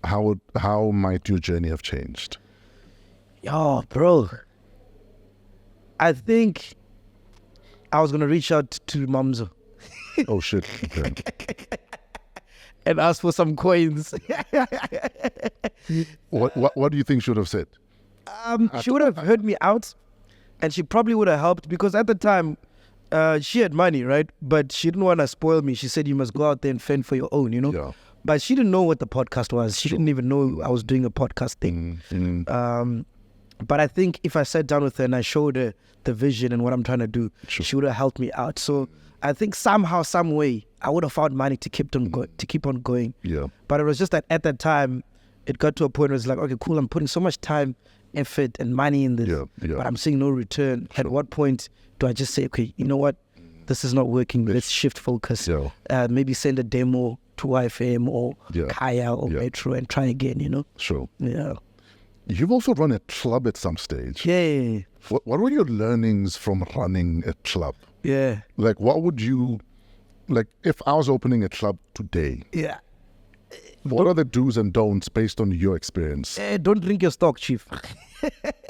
how might your journey have changed? Oh, bro. I think I was going to reach out to Mamzo. Oh, shit. Okay. And ask for some coins. What do you think she would have said? She would have heard me out, and she probably would have helped, because at the time, she had money, right? But she didn't want to spoil me. She said, you must go out there and fend for your own, Yeah. But she didn't know what the podcast was. She didn't even know I was doing a podcast thing. But I think if I sat down with her and I showed her the vision and what I'm trying to do, she would have helped me out. So I think somehow, some way, I would have found money to keep on going. Yeah. But it was just that at that time, it got to a point where it's like, okay, cool, I'm putting so much time, effort, and money in this, but I'm seeing no return. At what point do I just say, okay, you know what? This is not working. Let's shift focus. Maybe send a demo to YFM or Kaya or Metro and try again, Sure. Yeah. You've also run a club at some stage. Yeah. What were your learnings from running a club? Yeah. Like, what would you, like, if I was opening a club today, what are the do's and don'ts based on your experience? Don't drink your stock, Chief.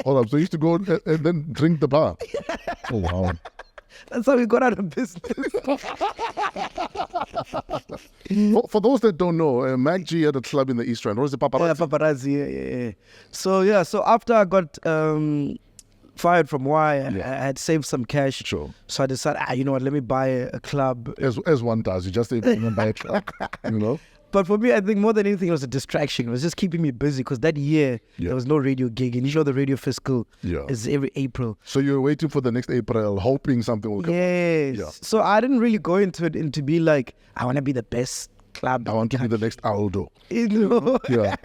Hold up, so you used to go and then drink the bar? Oh, wow. That's how we got out of business. For those that don't know, MacG had a club in the East Rand. What is it, Paparazzi? Yeah, Paparazzi, yeah. So after I got fired from Y, I had saved some cash. Sure. So I decided, you know what, let me buy a club. As one does, you just say, buy a club, But for me, I think more than anything, it was a distraction. It was just keeping me busy, because that year, there was no radio gig. And you know the radio fiscal is every April. So you're waiting for the next April, hoping something will come. Yes. Yeah. So I didn't really go into it and to be like, I want to be the best club. I want to be the next Aldo. Yeah.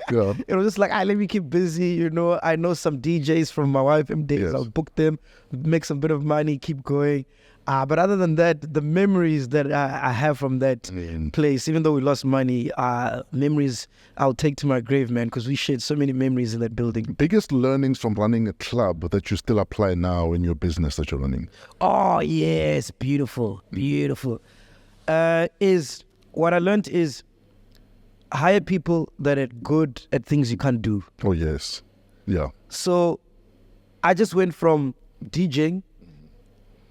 It was just like, let me keep busy. I know some DJs from my YFM days. I'll book them, make some bit of money, keep going. But other than that, the memories that I have from that place, even though we lost money, memories I'll take to my grave, man, because we shared so many memories in that building. Biggest learnings from running a club that you still apply now in your business that you're running? Oh, yes. Beautiful. Is what I learned is hire people that are good at things you can't do. Oh, yes. Yeah. So I just went from DJing,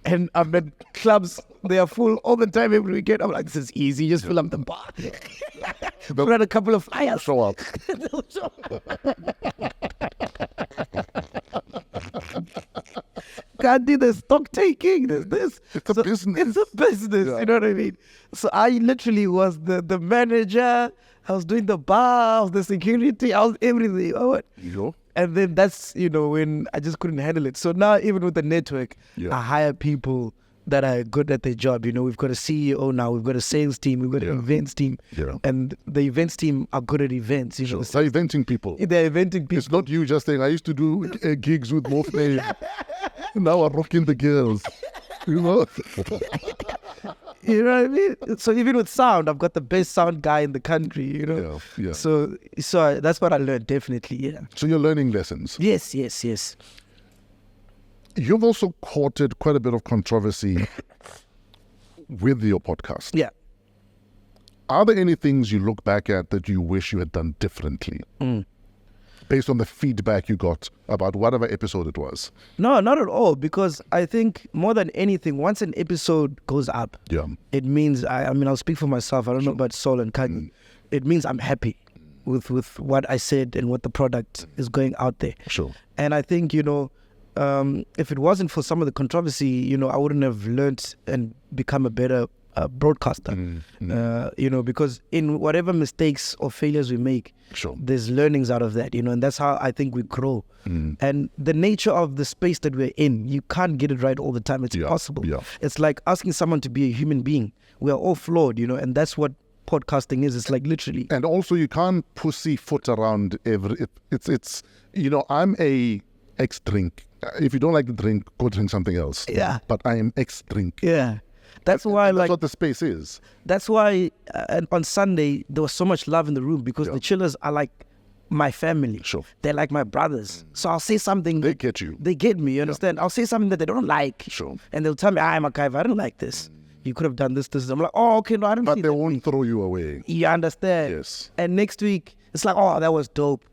and I'm at clubs, they are full all the time every weekend. I'm like, this is easy, just fill up the bar. Put out a couple of flyers. Show up. Can't do the stock taking, there's this. It's a business. It's a business, you know what I mean? So I literally was the manager, I was doing the bar, I was the security, I was everything. And then that's, when I just couldn't handle it. So now even with the network, I hire people that are good at their job. We've got a CEO now, we've got a sales team, we've got an events team. And the events team are good at events. They're eventing people. They're eventing people. It's not you just saying, I used to do gigs with both names. Now I'm rocking the girls. You know what I mean? So even with sound, I've got the best sound guy in the country, So that's what I learned, definitely, So you're learning lessons. Yes. You've also courted quite a bit of controversy with your podcast. Yeah. Are there any things you look back at that you wish you had done differently? Based on the feedback you got about whatever episode it was? No, not at all. Because I think more than anything, once an episode goes up, it means, I'll speak for myself. I don't know about Sol and Kagi. It means I'm happy with what I said and what the product is going out there. Sure. And I think, if it wasn't for some of the controversy, I wouldn't have learnt and become a better broadcaster. Because in whatever mistakes or failures we make, Sure. there's learnings out of that, and that's how I think we grow. And the nature of the space that we're in, you can't get it right all the time. It's impossible. Yeah. It's like asking someone to be a human being. We are all flawed, and that's what podcasting is. It's like literally. And also, you can't pussyfoot around it's I'm a ex-drink. If you don't like the drink, go drink something else. Yeah. But I am ex-drink. Yeah. That's why, That's what the space is. That's why on Sunday there was so much love in the room, because the chillers are like my family. Sure. They're like my brothers. So I'll say something. They get you. They get me, you understand? I'll say something that they don't like. Sure. And they'll tell me, I'm a guy, I don't like this. You could have done this. I'm like, oh, okay, no, I don't But see they that. won't throw you away. You understand? Yes. And next week, it's like, oh, that was dope.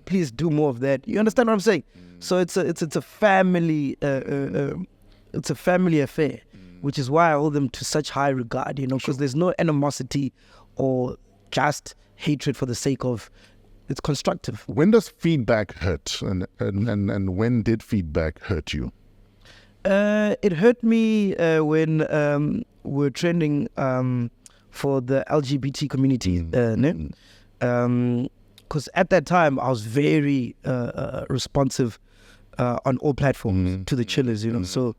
Please do more of that. You understand what I'm saying? So it's a family it's a family affair, which is why I hold them to such high regard, because there's no animosity or just hatred for the sake of. It's constructive. When does feedback hurt? And when did feedback hurt you? It hurt me when we're trending for the LGBT community. Because at that time, I was very responsive on all platforms to the chillers, So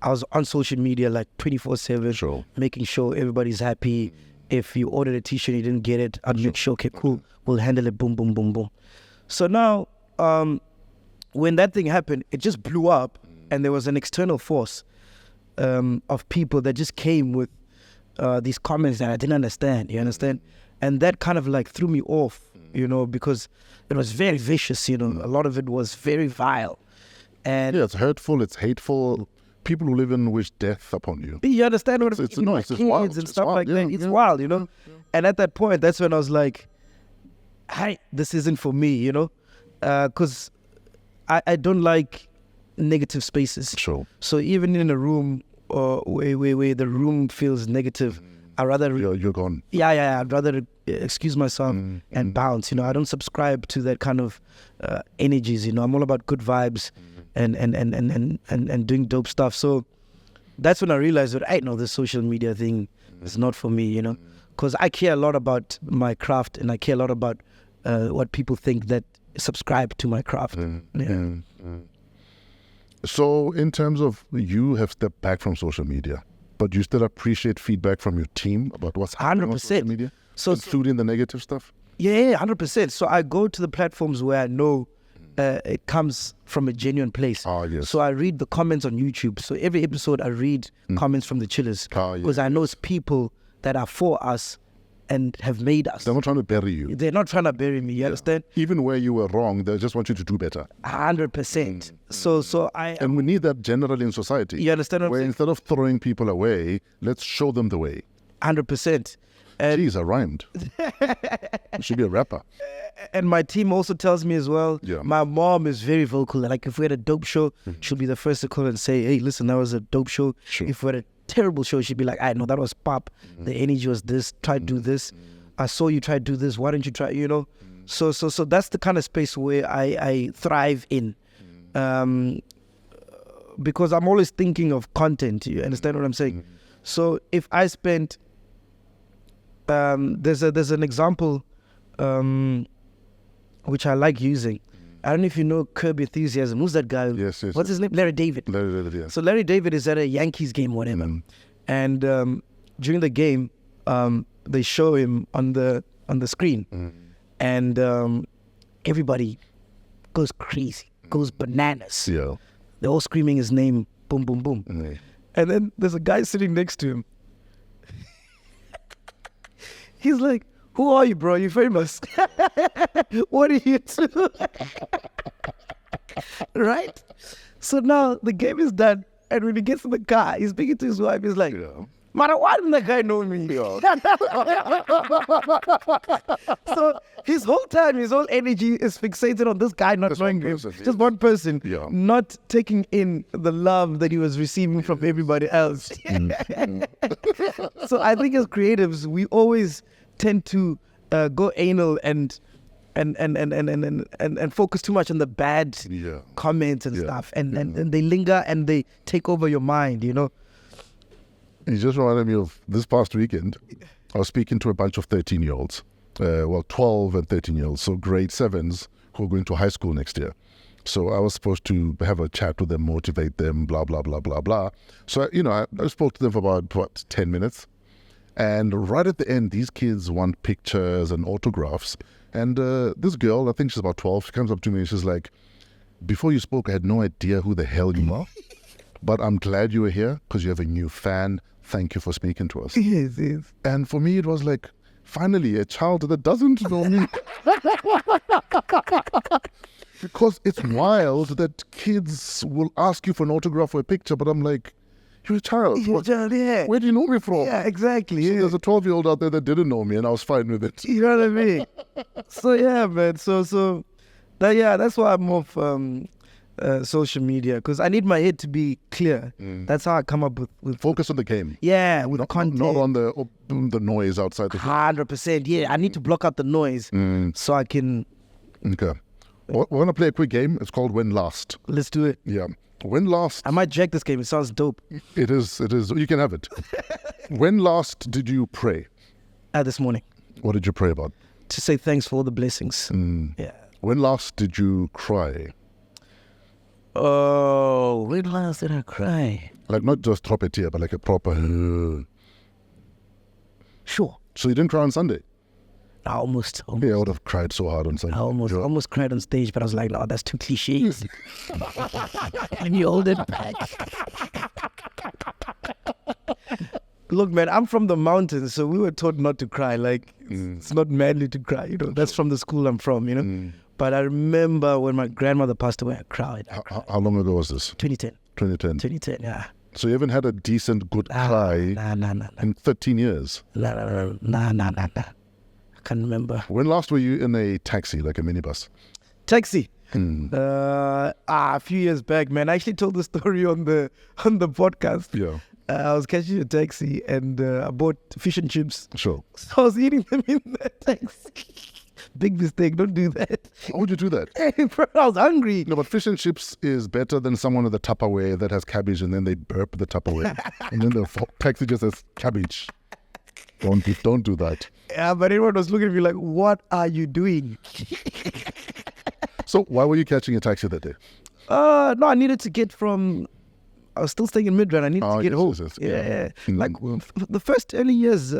I was on social media like 24/7, Sure. making sure everybody's happy. If you ordered a t-shirt, you didn't get it, I'd make sure, okay, cool, we'll handle it, boom, boom, boom, boom. So now, when that thing happened, it just blew up, and there was an external force of people that just came with these comments that I didn't understand, you understand? And that kind of like threw me off, because it was very vicious, a lot of it was very vile. And Yeah, it's hurtful, it's hateful. People who live in wish death upon you. you understand what It's even my it's kids wild. and It's stuff wild. like that. Yeah, It's yeah. wild, And at that point, that's when I was like, "Hey, this isn't for me," because I don't like negative spaces. Sure. So even in a room where the room feels negative, I rather You're gone. I'd rather excuse myself and bounce. I don't subscribe to that kind of energies. I'm all about good vibes and doing dope stuff. So that's when I realized that I know this social media thing is not for me. Because I care a lot about my craft, and I care a lot about what people think that subscribe to my craft. So in terms of, you have stepped back from social media, but you still appreciate feedback from your team about what's happening on social 100%. media? So Including the negative stuff? Yeah, 100%. So I go to the platforms where I know it comes from a genuine place. Ah, yes. So I read the comments on YouTube. So every episode I read comments from the chillers, Ah, yeah, because I know it's people that are for us and have made us. They're not trying to bury you. They're not trying to bury me, you understand? Even where you were wrong, they just want you to do better. 100%. So I And we need that generally in society. You understand what I'm Where saying? instead of throwing people away, let's show them the way. 100%. Jeez, I rhymed. You should be a rapper. And my team also tells me as well, Yeah. my mom is very vocal. Like if we had a dope show, she'll be the first to call and say, hey, listen, that was a dope show. Sure. If we had a terrible show, she'd be like, I know that was pop. The energy was this. Try to do this. I saw you try to do this. Why don't you try, So that's the kind of space where I thrive in. Because I'm always thinking of content. You understand what I'm saying? So if I spent, there's an example which I like using. I don't know if you know Curb Enthusiasm. Who's that guy? Yes. What's his name? Larry David. Yeah. So Larry David is at a Yankees game, whatever. And during the game, they show him on the screen, and everybody goes crazy, goes bananas. Yeah. They're all screaming his name, boom, boom, boom. And then there's a guy sitting next to him. He's like, who are you, bro? You're famous. What do you do? Right? So now the game is done. And when he gets in the car, he's speaking to his wife. He's like, man, why didn't that guy know me? So his whole time, his whole energy is fixated on this guy not knowing him. Just one person, not taking in the love that he was receiving from everybody else. So I think as creatives, we always tend to go anal and focus too much on the bad comments and stuff, and they linger and they take over your mind, You just reminded me of this past weekend. I was speaking to a bunch of 13-year-olds, 12 and 13-year-olds, so grade 7s who are going to high school next year. So I was supposed to have a chat with them, motivate them, blah, blah, blah, blah, blah. So, I spoke to them for about, 10 minutes. And right at the end, these kids want pictures and autographs. And this girl, I think she's about 12, she comes up to me and she's like, before you spoke, I had no idea who the hell you are. But I'm glad you were here because you have a new fan. Thank you for speaking to us. Yes. And for me, it was like, finally, a child that doesn't know me. Because it's wild that kids will ask you for an autograph or a picture, but I'm like, you're a child. You're a child, yeah. Where do you know me from? Yeah, exactly. So Yeah. there's a 12-year-old out there that didn't know me, and I was fine with it. You know what I mean? So yeah, man. That's why I'm off social media, because I need my head to be clear. That's how I come up with Focus on the game. yeah, with Not content. on the noise outside the 100%. Yeah, I need to block out the noise so I can. Okay. We're going to play a quick game. It's called When Last. Let's do it. Yeah. When last... I might jack this game. It sounds dope. It is. You can have it. When last did you pray? This morning, What did you pray about? to say thanks for all the blessings. Yeah. When last did you cry? Oh, when last did I cry? Like not just drop a tear, but like a proper... Sure. So you didn't cry on Sunday? I almost Yeah, I would have cried so hard on Sunday. I almost cried on stage, but I was like, no, that's too cliche. And you hold it back. Look, man, I'm from the mountains, so we were taught not to cry. Like, it's not manly to cry, That's from the school I'm from, But I remember when my grandmother passed away, I cried. How long ago was this? 2010. 2010. 2010, yeah. So you haven't had a decent, good cry Nah. in 13 years? Nah. I can't remember. When last were you in a taxi, like a minibus? Taxi. A few years back, man. I actually told the story on the podcast. Yeah. I was catching a taxi and I bought fish and chips. Sure. So I was eating them in the taxi. Big mistake. Don't do that. How would you do that? Hey, bro, I was hungry. No, but fish and chips is better than someone with a Tupperware that has cabbage and then they burp the Tupperware. And then the taxi just says cabbage. Don't do that. Yeah, but everyone was looking at me like, what are you doing? So why were you catching a taxi that day? No, I needed to get from... I was still staying in Midrand. I needed to get home. Yes. Yeah. Like, the first early years...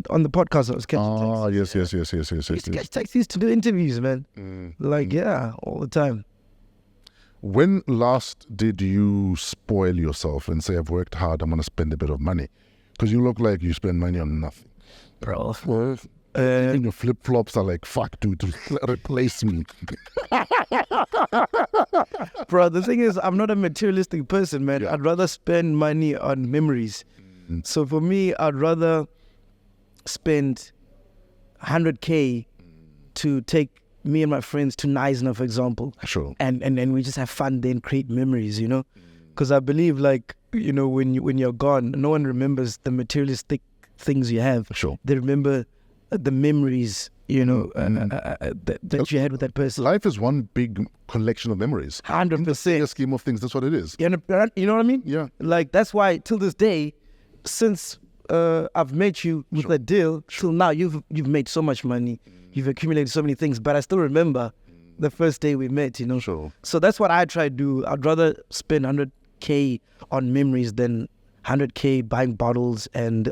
on the podcast I was catching taxis. Yes. I used to catch taxis to do interviews, man. All the time. When last did you spoil yourself and say, I've worked hard, I'm going to spend a bit of money? Because you look like you spend money on nothing. Bro. And your flip-flops are like, fuck, dude, replace me. Bro, the thing is, I'm not a materialistic person, man. Yeah. I'd rather spend money on memories. So for me, I'd rather spend 100K to take me and my friends to Neisner, for example. Sure. And we just have fun, then create memories, Because I believe, like, when you're gone, no one remembers the materialistic things you have. Sure. They remember the memories, that you had with that person. Life is one big collection of memories. 100%. In the bigger scheme of things, that's what it is. You know what I mean? Yeah. Like, that's why, till this day, since I've met you with that deal, till now, you've made so much money. You've accumulated so many things, but I still remember the first day we met, Sure. So that's what I try to do. I'd rather spend 100K on memories than 100K buying bottles and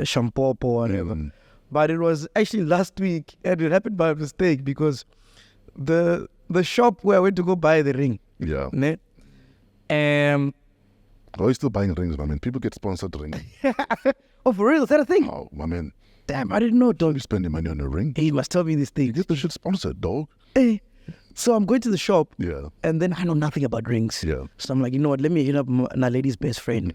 shampoo or whatever. But it was actually last week, and it happened by mistake because the shop where I went to go buy the ring. Yeah. Oh, you're still buying rings, my man. People get sponsored rings. oh, for real? Is that a thing? Oh, my man. Damn, I didn't know, dog. You're spending money on a ring. Hey, you must tell me these things. Get the shit sponsored, dog. Hey. So I'm going to the shop. Yeah. And then I know nothing about rings. Yeah. So I'm like, you know what? Let me hit up my lady's best friend.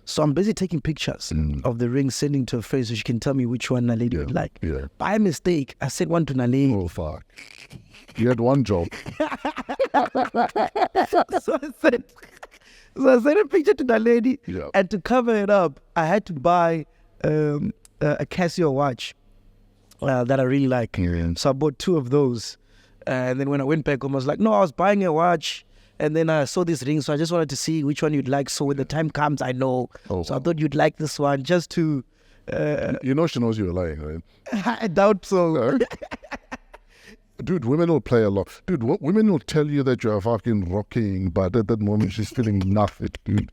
So I'm busy taking pictures of the ring, sending to a friend so she can tell me which one Naledi would like. Yeah. By mistake, I sent one to Naledi. Oh, fuck. You had one job. So I sent a picture to Naledi. Yeah. And to cover it up, I had to buy a Casio watch that I really like. Yeah. So I bought 2 of those. And then when I went back home, I was like, no, I was buying a watch. And then I saw this ring, so I just wanted to see which one you'd like. So when the time comes, I know. Oh. So I thought you'd like this one, just to... You know she knows you're lying, right? I doubt so. Dude, women will play a lot. Dude, women will tell you that you're fucking rocking, but at that moment she's feeling nothing, dude.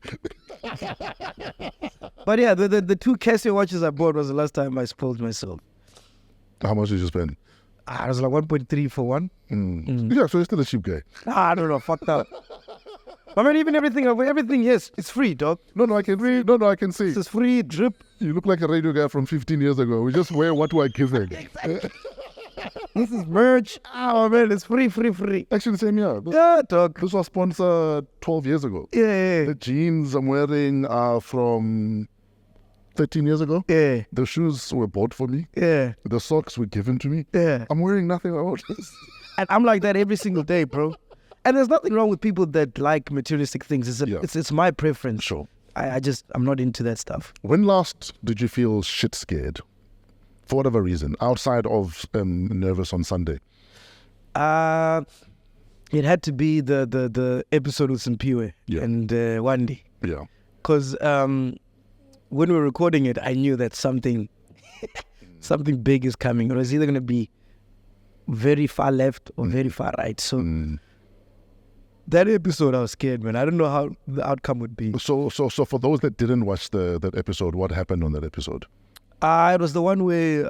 But yeah, the 2 Casio watches I bought was the last time I spoiled myself. How much did you spend? It was like 1.3 for one. Yeah, so you're still a cheap guy. I don't know, fucked up. I mean, even everything, yes, it's free, dog. No, I can see. No, I can see. It's free, drip. You look like a radio guy from 15 years ago. We just wear what we're giving. This is merch. Oh, man, it's free. Actually, the same year. Yeah, dog. This was sponsored 12 years ago. Yeah. The jeans I'm wearing are from 13 years ago. Yeah. The shoes were bought for me. Yeah. The socks were given to me. Yeah. I'm wearing nothing about this. And I'm like that every single day, bro. And there's nothing wrong with people that like materialistic things. It's my preference. Sure. I'm not into that stuff. When last did you feel shit scared? For whatever reason, outside of nervous on Sunday? It had to be the episode with Simpiwe and Wandi. Yeah. Because when we were recording it, I knew that something big is coming. It was either going to be very far left or very far right. So that episode, I was scared, man. I don't know how the outcome would be. So for those that didn't watch that episode, what happened on that episode? It was the one where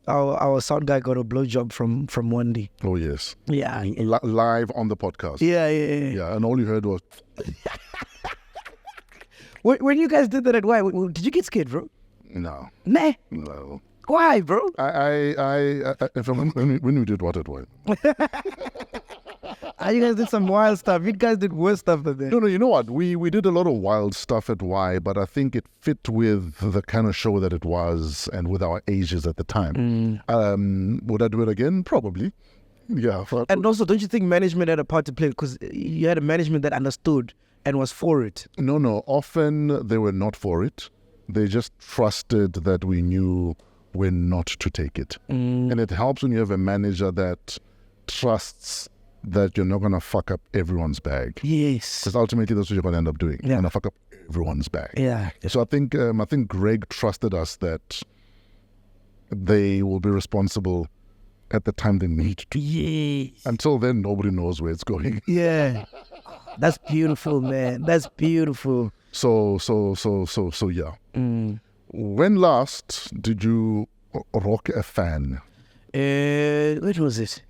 our sound guy got a blowjob from Wandi. Oh yes. Yeah. Live on the podcast. Yeah. Yeah, and all you heard was. When you guys did that at WAW, did you get scared, bro? No. Nah. No. Why, bro? When we did what at WAW. You guys did some wild stuff. You guys did worse stuff than that. No, you know what? We did a lot of wild stuff at Y, but I think it fit with the kind of show that it was and with our ages at the time. Would I do it again? Probably. Yeah. And also, don't you think management had a part to play? Because you had a management that understood and was for it. No. Often they were not for it. They just trusted that we knew when not to take it. And it helps when you have a manager that trusts that you're not going to fuck up everyone's bag. Yes. Because ultimately that's what you're going to end up doing. Yeah. You're going to fuck up everyone's bag. Yeah. So I think Greg trusted us that they will be responsible at the time they need to. Yes. Until then, nobody knows where it's going. Yeah. That's beautiful, man. That's beautiful. So yeah. When last did you rock a fan? When was it?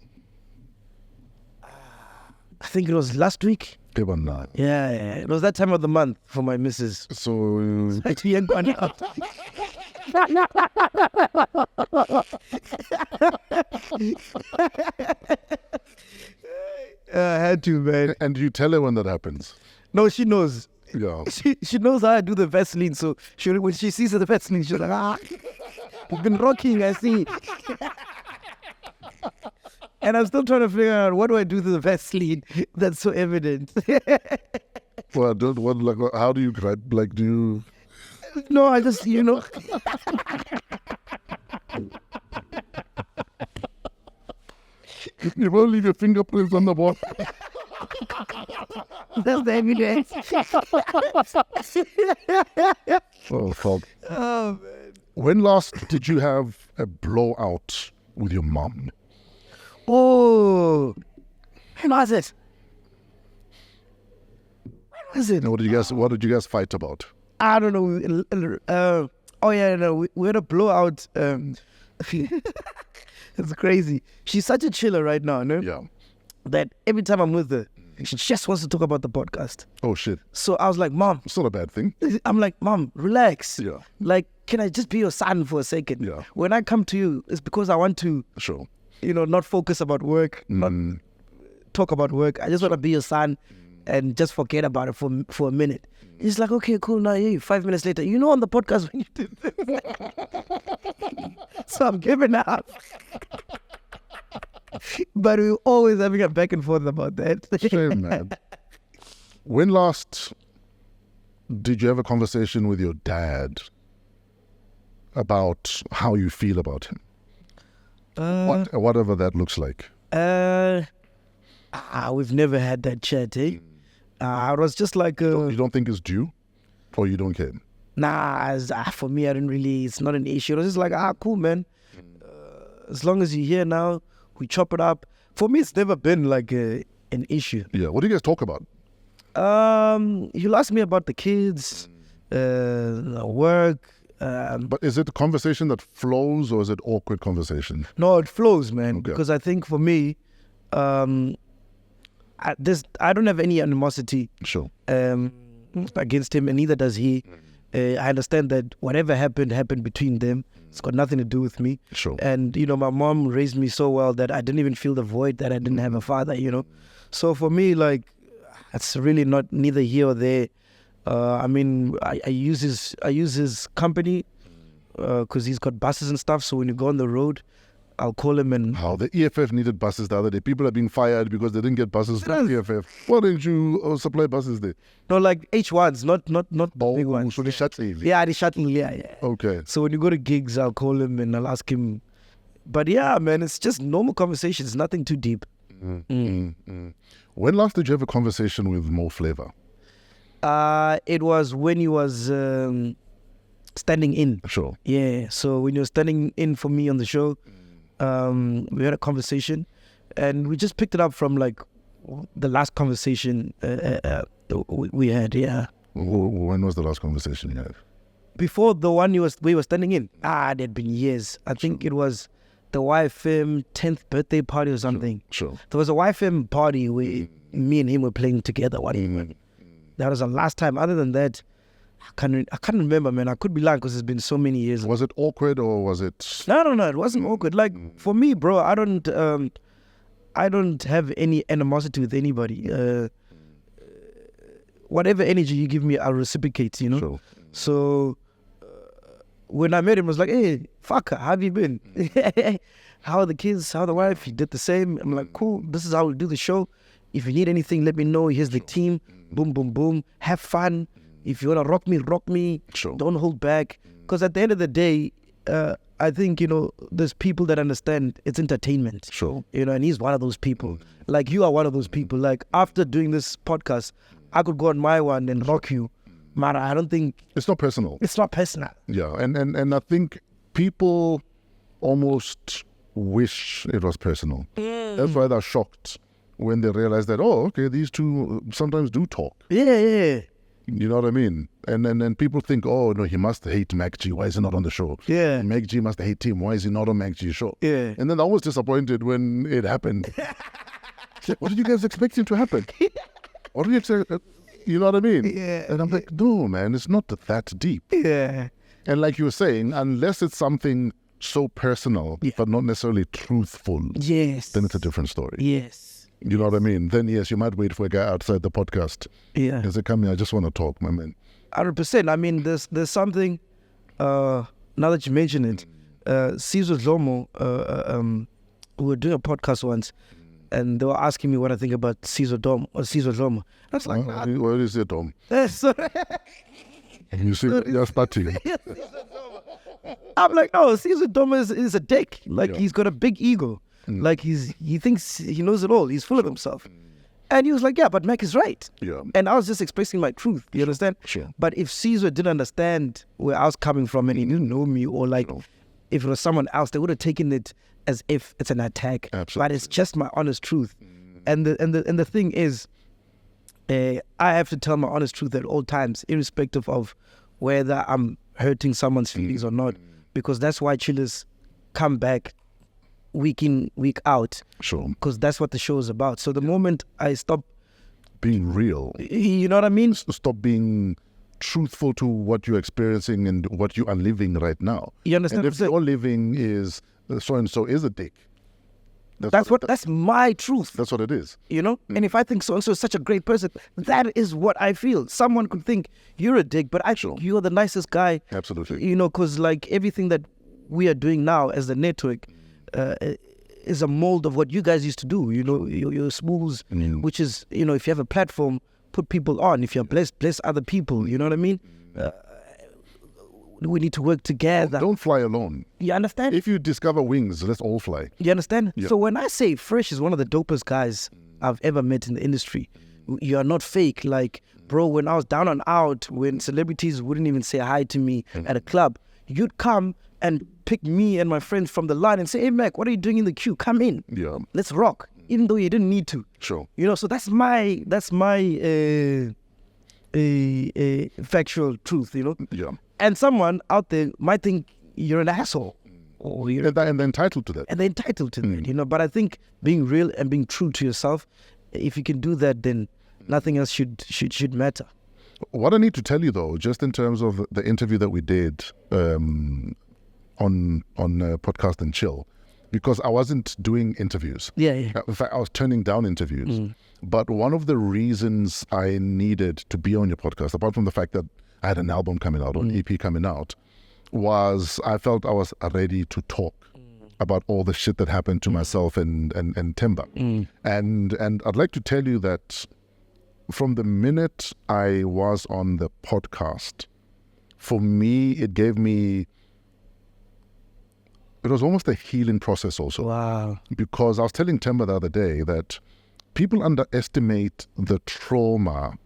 I think it was last week. Yeah. Yeah. It was that time of the month for my missus. So Actually, I'm going out. I had to, man. and you tell her when that happens. No, she knows. Yeah. She knows how I do the Vaseline, so when she sees the Vaseline, she's like, you've been rocking, I see. And I'm still trying to figure out, what do I do to the Vaseline that's so evident? Well, how do you grab, do you... No, I just, You won't leave your fingerprints on the wall. that's the evidence. Oh, fuck. Oh, man. When last did you have a blowout with your mom? Oh, when was it? And what did you guys fight about? I don't know. We had a blowout. It's crazy. She's such a chiller right now, no? Yeah. That every time I'm with her, she just wants to talk about the podcast. Oh, shit. So I was like, Mom. It's not a bad thing. I'm like, Mom, relax. Yeah. Like, can I just be your son for a second? Yeah. When I come to you, it's because I want to, Sure. not focus about work, not talk about work. I just want to be your son and just forget about it for a minute. He's like, okay, cool. Now, 5 minutes later, on the podcast when you did this. So I'm giving up. But we're always having a back and forth about that. Shame, man. When last did you have a conversation with your dad about how you feel about him? Whatever that looks like. I We've never had that chat, eh? I was just like... You don't think it's due? Or you don't care? Nah, for me, I didn't really... It's not an issue. It was just like, cool, man. As long as you're here now, we chop it up. For me, it's never been like an issue. Yeah. What do you guys talk about? You'll ask me about the kids, work. But is it a conversation that flows or is it awkward conversation? No, it flows, man. Okay. Because I think for me, I don't have any animosity Sure. against him, and neither does he. I understand that whatever happened between them. It's got nothing to do with me. Sure. And, my mom raised me so well that I didn't even feel the void that I didn't have a father, So for me, like, it's really not neither here or there. I use his company because he's got buses and stuff. So when you go on the road, I'll call him and... How the EFF needed buses the other day. People are being fired because they didn't get buses from EFF. Why didn't you supply buses there? No, like H1s, not big ones. So the shuttle. Yeah, the shuttle, yeah. Okay. So when you go to gigs, I'll call him and I'll ask him. But yeah, man, it's just normal conversations, nothing too deep. When last did you have a conversation with Mo Flava? It was when he was standing in. Sure. Yeah, so when you were standing in for me on the show, we had a conversation and we just picked it up from like the last conversation we had, yeah. When was the last conversation you had? Before the one we were standing in. There'd been years. I think it was the YFM 10th birthday party or something. Sure. There was a YFM party where me and him were playing together one evening. That was the last time. Other than that, I can't remember, man. I could be lying because it's been so many years. Was it awkward or was it... No, it wasn't awkward. Like, for me, bro, I don't have any animosity with anybody. Whatever energy you give me, I'll reciprocate, Sure. So, when I met him, I was like, hey, fucker, how have you been? How are the kids? How are the wife? He did the same. I'm like, cool, this is how we do the show. If you need anything, let me know. Here's the team. Boom, boom, boom. Have fun. If you want to rock me. Sure. Don't hold back. Because at the end of the day, I think, there's people that understand it's entertainment. Sure. And he's one of those people. Like, you are one of those people. Like, after doing this podcast, I could go on my one and rock you. Mara, I don't think... It's not personal. It's not personal. Yeah, and I think people almost wish it was personal. That's why they're shocked when they realize that, okay, these two sometimes do talk. Yeah. You know what I mean? And then people think, no, he must hate MacG. Why is he not on the show? Yeah. MacG must hate him. Why is he not on MacG's show? Yeah. And then I was disappointed when it happened. What did you guys expect him to happen? What did you expect? You know what I mean? Yeah. And I'm like, no, man, it's not that deep. Yeah. And like you were saying, unless it's something so personal, but not necessarily truthful, yes, then it's a different story. Yes. You know what I mean? Then, yes, you might wait for a guy outside the podcast. Yeah. And say, come here, I just want to talk, my man. 100%. I mean, there's something, now that you mention it, Caesar Zomo, we were doing a podcast once, and they were asking me what I think about Caesar Zomo. I was like, What is it, Tom? sorry. You see, you're starting. I'm like, no, Caesar Zomo is a dick. Like, he's got a big ego. Like, he thinks he knows it all. He's full of himself. And he was like, yeah, but Mac is right. Yeah. And I was just expressing my truth. You understand? Sure. But if Caesar didn't understand where I was coming from and he didn't know me, or like if it was someone else, they would have taken it as if it's an attack. Absolutely. But it's just my honest truth. And the thing is, I have to tell my honest truth at all times, irrespective of whether I'm hurting someone's feelings or not, because that's why chillers come back week in, week out. Sure. Because that's what the show is about. So the moment I stop being real, you know what I mean? Stop being truthful to what you're experiencing and what you are living right now. You understand? And if your living is so-and-so is a dick, that's my truth. That's what it is. You know? And if I think so-and-so is such a great person, that is what I feel. Someone could think you're a dick, but I think you're the nicest guy. Absolutely. You know, because like everything that we are doing now as the network is a mold of what you guys used to do. You know, your smooths, which is, you know, if you have a platform, put people on. If you're blessed, bless other people. You know what I mean? We need to work together. Don't fly alone. You understand? If you discover wings, let's all fly. You understand? Yeah. So when I say Fresh is one of the dopest guys I've ever met in the industry. You are not fake. Like, bro, when I was down and out, when celebrities wouldn't even say hi to me at a club, you'd come and pick me and my friends from the line and say, hey, Mac, what are you doing in the queue? Come in. Yeah. Let's rock. Even though you didn't need to. Sure. So that's my factual truth, Yeah. And someone out there might think you're an asshole. Or you're, And they're entitled to that. and they're entitled to that, But I think being real and being true to yourself, if you can do that, then nothing else should matter. What I need to tell you, though, just in terms of the interview that we did on Podcast and Chill, because I wasn't doing interviews. Yeah. In fact, I was turning down interviews. But one of the reasons I needed to be on your podcast, apart from the fact that I had an album coming out, or an EP coming out, was I felt I was ready to talk about all the shit that happened to myself and Timber. And I'd like to tell you that from the minute I was on the podcast, for me, it was almost a healing process also. Wow. Because I was telling Timber the other day that people underestimate the trauma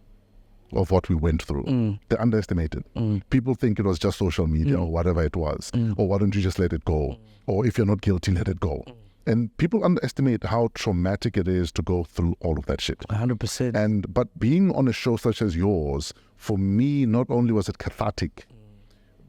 of what we went through. They underestimate it. People think it was just social media or whatever it was. Or why don't you just let it go? Or if you're not guilty, let it go. And people underestimate how traumatic it is to go through all of that shit. 100%. But being on a show such as yours, for me, not only was it cathartic,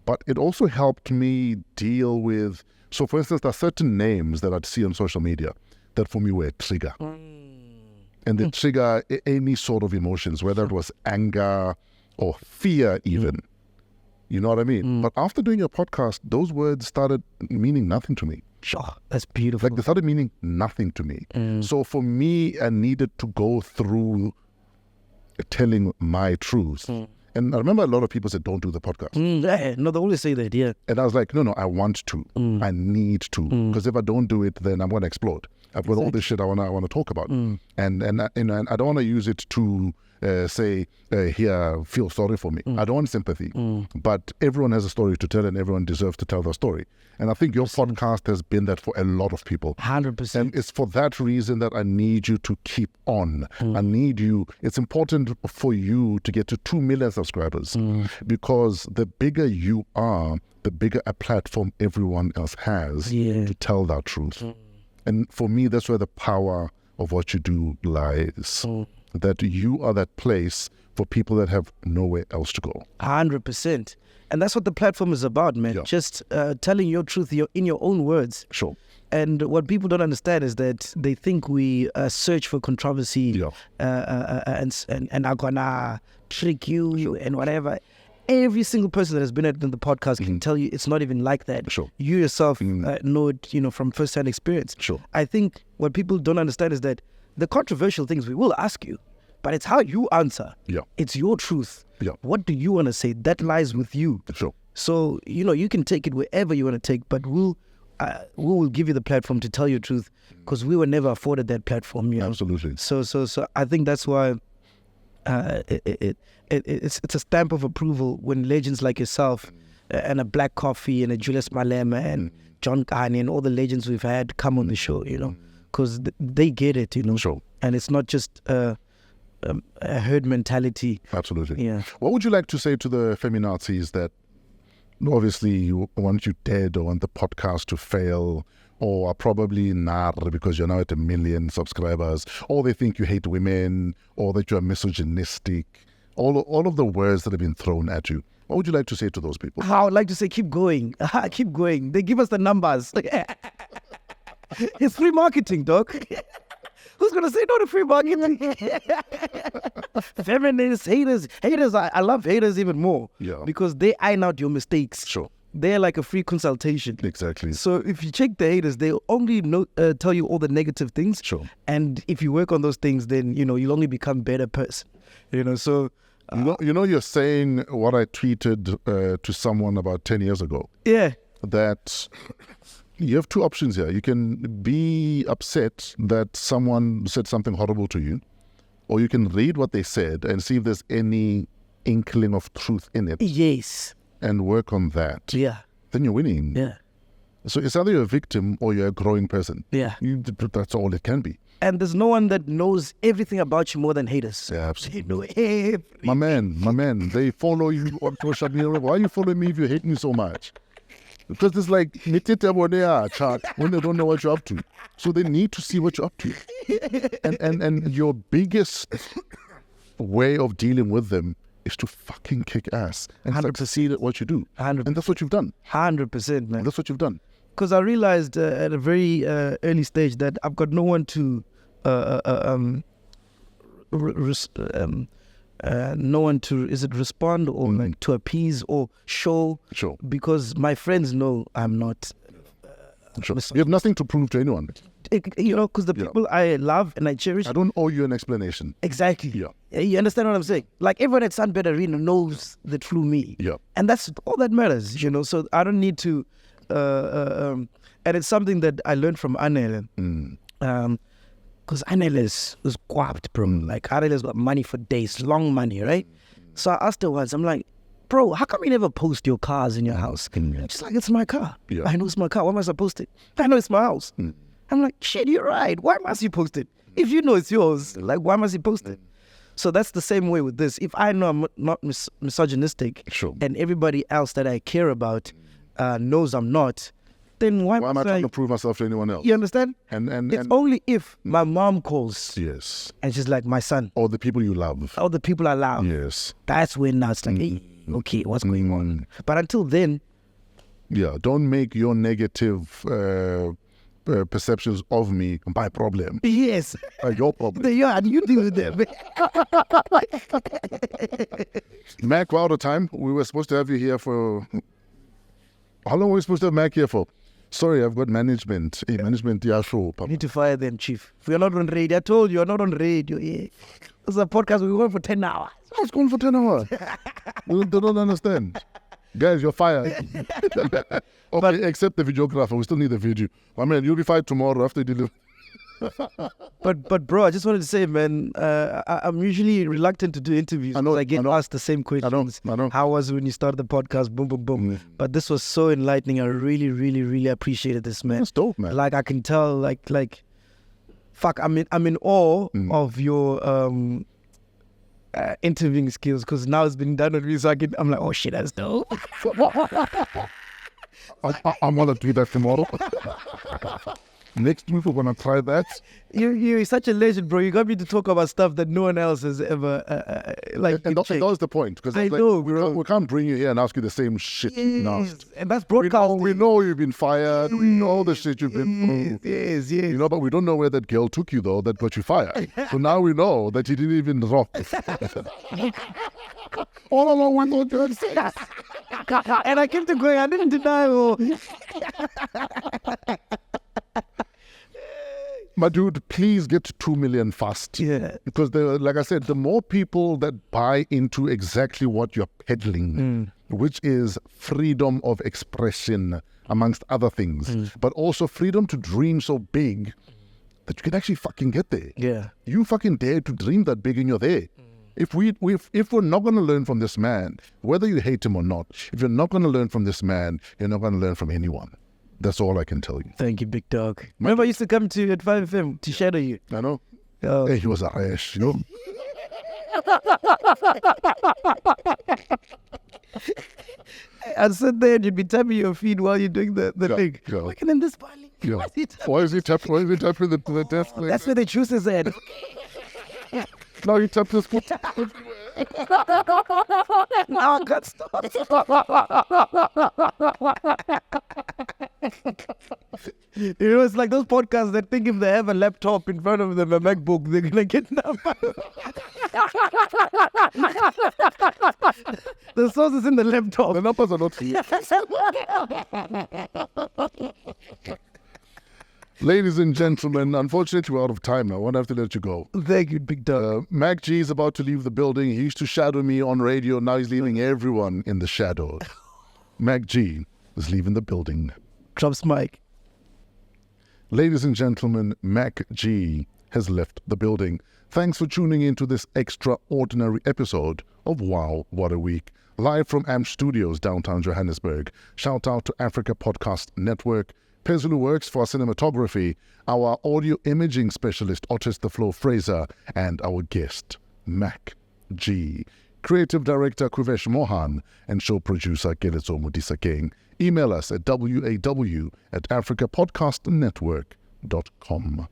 but it also helped me deal with... So, for instance, there are certain names that I'd see on social media that for me were a trigger. And they trigger any sort of emotions, whether it was anger or fear even. You know what I mean? But after doing your podcast, those words started meaning nothing to me. Sure, that's beautiful. Like, they started meaning nothing to me. So for me, I needed to go through telling my truth. And I remember a lot of people said, don't do the podcast. No, they always say that, yeah. And I was like, no, I want to. I need to. Because if I don't do it, then I'm going to explode. I've got all this shit I want to talk about. And I don't want to use it to say, here, feel sorry for me. I don't want sympathy. But everyone has a story to tell and everyone deserves to tell their story. And I think your podcast has been that for a lot of people. 100%. And it's for that reason that I need you to keep on. I need you. It's important for you to get to 2 million subscribers because the bigger you are, the bigger a platform everyone else has to tell that truth. And for me, that's where the power of what you do lies. That you are that place for people that have nowhere else to go. 100%. And that's what the platform is about, man. Yeah. Just telling your truth in your own words. Sure. And what people don't understand is that they think we search for controversy and are gonna trick you and whatever. Every single person that has been at the podcast can tell you it's not even like that. Sure. You yourself know it, from first-hand experience. Sure. I think what people don't understand is that the controversial things we will ask you, but it's how you answer. Yeah. It's your truth. Yeah. What do you want to say? That lies with you. Sure. So, you can take it wherever you want to take, but we will give you the platform to tell your truth because we were never afforded that platform. Absolutely. So I think that's why it's a stamp of approval when legends like yourself and a Black Coffee and a Julius Malema and John Kanye and all the legends we've had come on the show, because they get it, Sure. And it's not just a herd mentality. Absolutely. Yeah. What would you like to say to the feminazis that obviously you want you dead or want the podcast to fail or are probably nar because you're now at 1 million subscribers, or they think you hate women or that you're misogynistic, all of the words that have been thrown at you? What would you like to say to those people? I would like to say keep going. Keep going. They give us the numbers. It's free marketing, dog. Who's going to say no to free marketing? Feminists, haters. I love haters even more. Yeah. Because they iron out your mistakes. Sure. They're like a free consultation. Exactly. So if you check the haters, they'll only tell you all the negative things. Sure. And if you work on those things, then, you'll only become a better person. So... you're saying what I tweeted to someone about 10 years ago. Yeah. That... You have two options here. You can be upset that someone said something horrible to you, or you can read what they said and see if there's any inkling of truth in it. Yes. And work on that. Yeah. Then you're winning. Yeah. So it's either you're a victim or you're a growing person. Yeah. That's all it can be. And there's no one that knows everything about you more than haters. Yeah, absolutely. They know everything. My man, they follow you on social media. Why are you following me if you hate me so much? Because it's like, chat when they don't know what you're up to. So they need to see what you're up to. And your biggest way of dealing with them is to fucking kick ass and 100%. succeed at what you do. 100%. And that's what you've done. 100%, man. That's what you've done. Because I realized at a very early stage that I've got no one to no one to respond or like to appease or show. Sure. Because my friends know I'm not. Sure. You have nothing to prove to anyone. Because the people I love and I cherish. I don't owe you an explanation. Exactly. Yeah. You understand what I'm saying? Like everyone at Sunbed Arena knows that through me. Yeah. And that's all that matters, So I don't need to. And it's something that I learned from Anel. Because Anel was guapped, bro. Like Anel has got money for days, long money, right? So I asked her once, I'm like, bro, how come you never post your cars in your house? She's like, it's my car. Yeah. I know it's my car. Why must I post it? I know it's my house. I'm like, shit, you're right. Why must you post it? If you know it's yours, like, why must you post it? So that's the same way with this. If I know I'm not misogynistic, Sure. and everybody else that I care about knows I'm not, then why am I must trying to prove myself to anyone else? You understand? And It's only if my mom calls yes. and she's like, my son, Or the people you love. all the people I love. Yes. That's when now it's like, hey, okay, what's going on? But until then, yeah, don't make your negative perceptions of me my problem. yes, Your problem. yeah, you deal with them. Mac, we're out of time. We were supposed to have you here for... How long were we supposed to have Mac here for? Sorry, I've got management. Hey, management, yeah, sure. You need to fire them, chief. If you're not on radio, I told you, you're not on radio. Yeah. This is a podcast, we're going for 10 hours. I was going for 10 hours. They don't understand. Guys, you're fired. Okay, except the videographer. We still need the video. I mean, you'll be fired tomorrow after you deliver. But bro, I just wanted to say, man, I'm usually reluctant to do interviews because I get asked the same questions. I know. How was it when you started the podcast? Boom, boom, boom. But this was so enlightening. I really, really, really appreciated this, man. That's dope, man. Like I can tell, like, fuck, I'm in awe of your interviewing skills because now it's been done with me, so I'm like, oh shit, that's dope. I'm gonna do that tomorrow. Next week we're gonna try that. You're such a legend, bro. You got me to talk about stuff that no one else has ever And that was the point, because I know, we can't bring you here and ask you the same shit. Yes, and that's broadcasting. We know you've been fired. We know the shit you've been through. Yes. But we don't know where that girl took you though that got you fired. So now we know that you didn't even rock. All along one more good. And I kept it going. I didn't deny. My dude, please get to 2 million fast. Yeah. Because, like I said, the more people that buy into exactly what you're peddling, which is freedom of expression, amongst other things, but also freedom to dream so big that you can actually fucking get there. Yeah. You fucking dare to dream that big and you're there. If we're not going to learn from this man, whether you hate him or not, if you're not going to learn from this man, you're not going to learn from anyone. That's all I can tell you. Thank you, big dog. Remember I used to come to you at 5FM to shadow you? I know. Oh. Hey, he was a rash, I'd sit there and you'd be tapping your feet while you're doing the thing. Yeah. Working in this body. Yeah. Why is he tapping? Why is he tapping the desk? That's where the truth is at. Now you tap his foot. Now I got stopped. It's like those podcasts that think if they have a laptop in front of them, a MacBook, they're going to get numbers. The source is in the laptop. The numbers are not. Ladies and gentlemen, unfortunately we're out of time now. I won't have to let you go. Thank you, big dog. MacG is about to leave the building. He used to shadow me on radio. Now he's leaving everyone in the shadow. MacG is leaving the building. Drops mic. Ladies and gentlemen, MacG has left the building. Thanks for tuning in to this extraordinary episode of Wow, What a Week. Live from AMP Studios, downtown Johannesburg. Shout out to Africa Podcast Network, Pezulu Works for our cinematography, our audio imaging specialist, Otis the Flow Fraser, and our guest, MacG. Creative Director Kuvesh Mohan and show producer Keletso Modisa King. Email us at waw@africapodcastnetwork.com.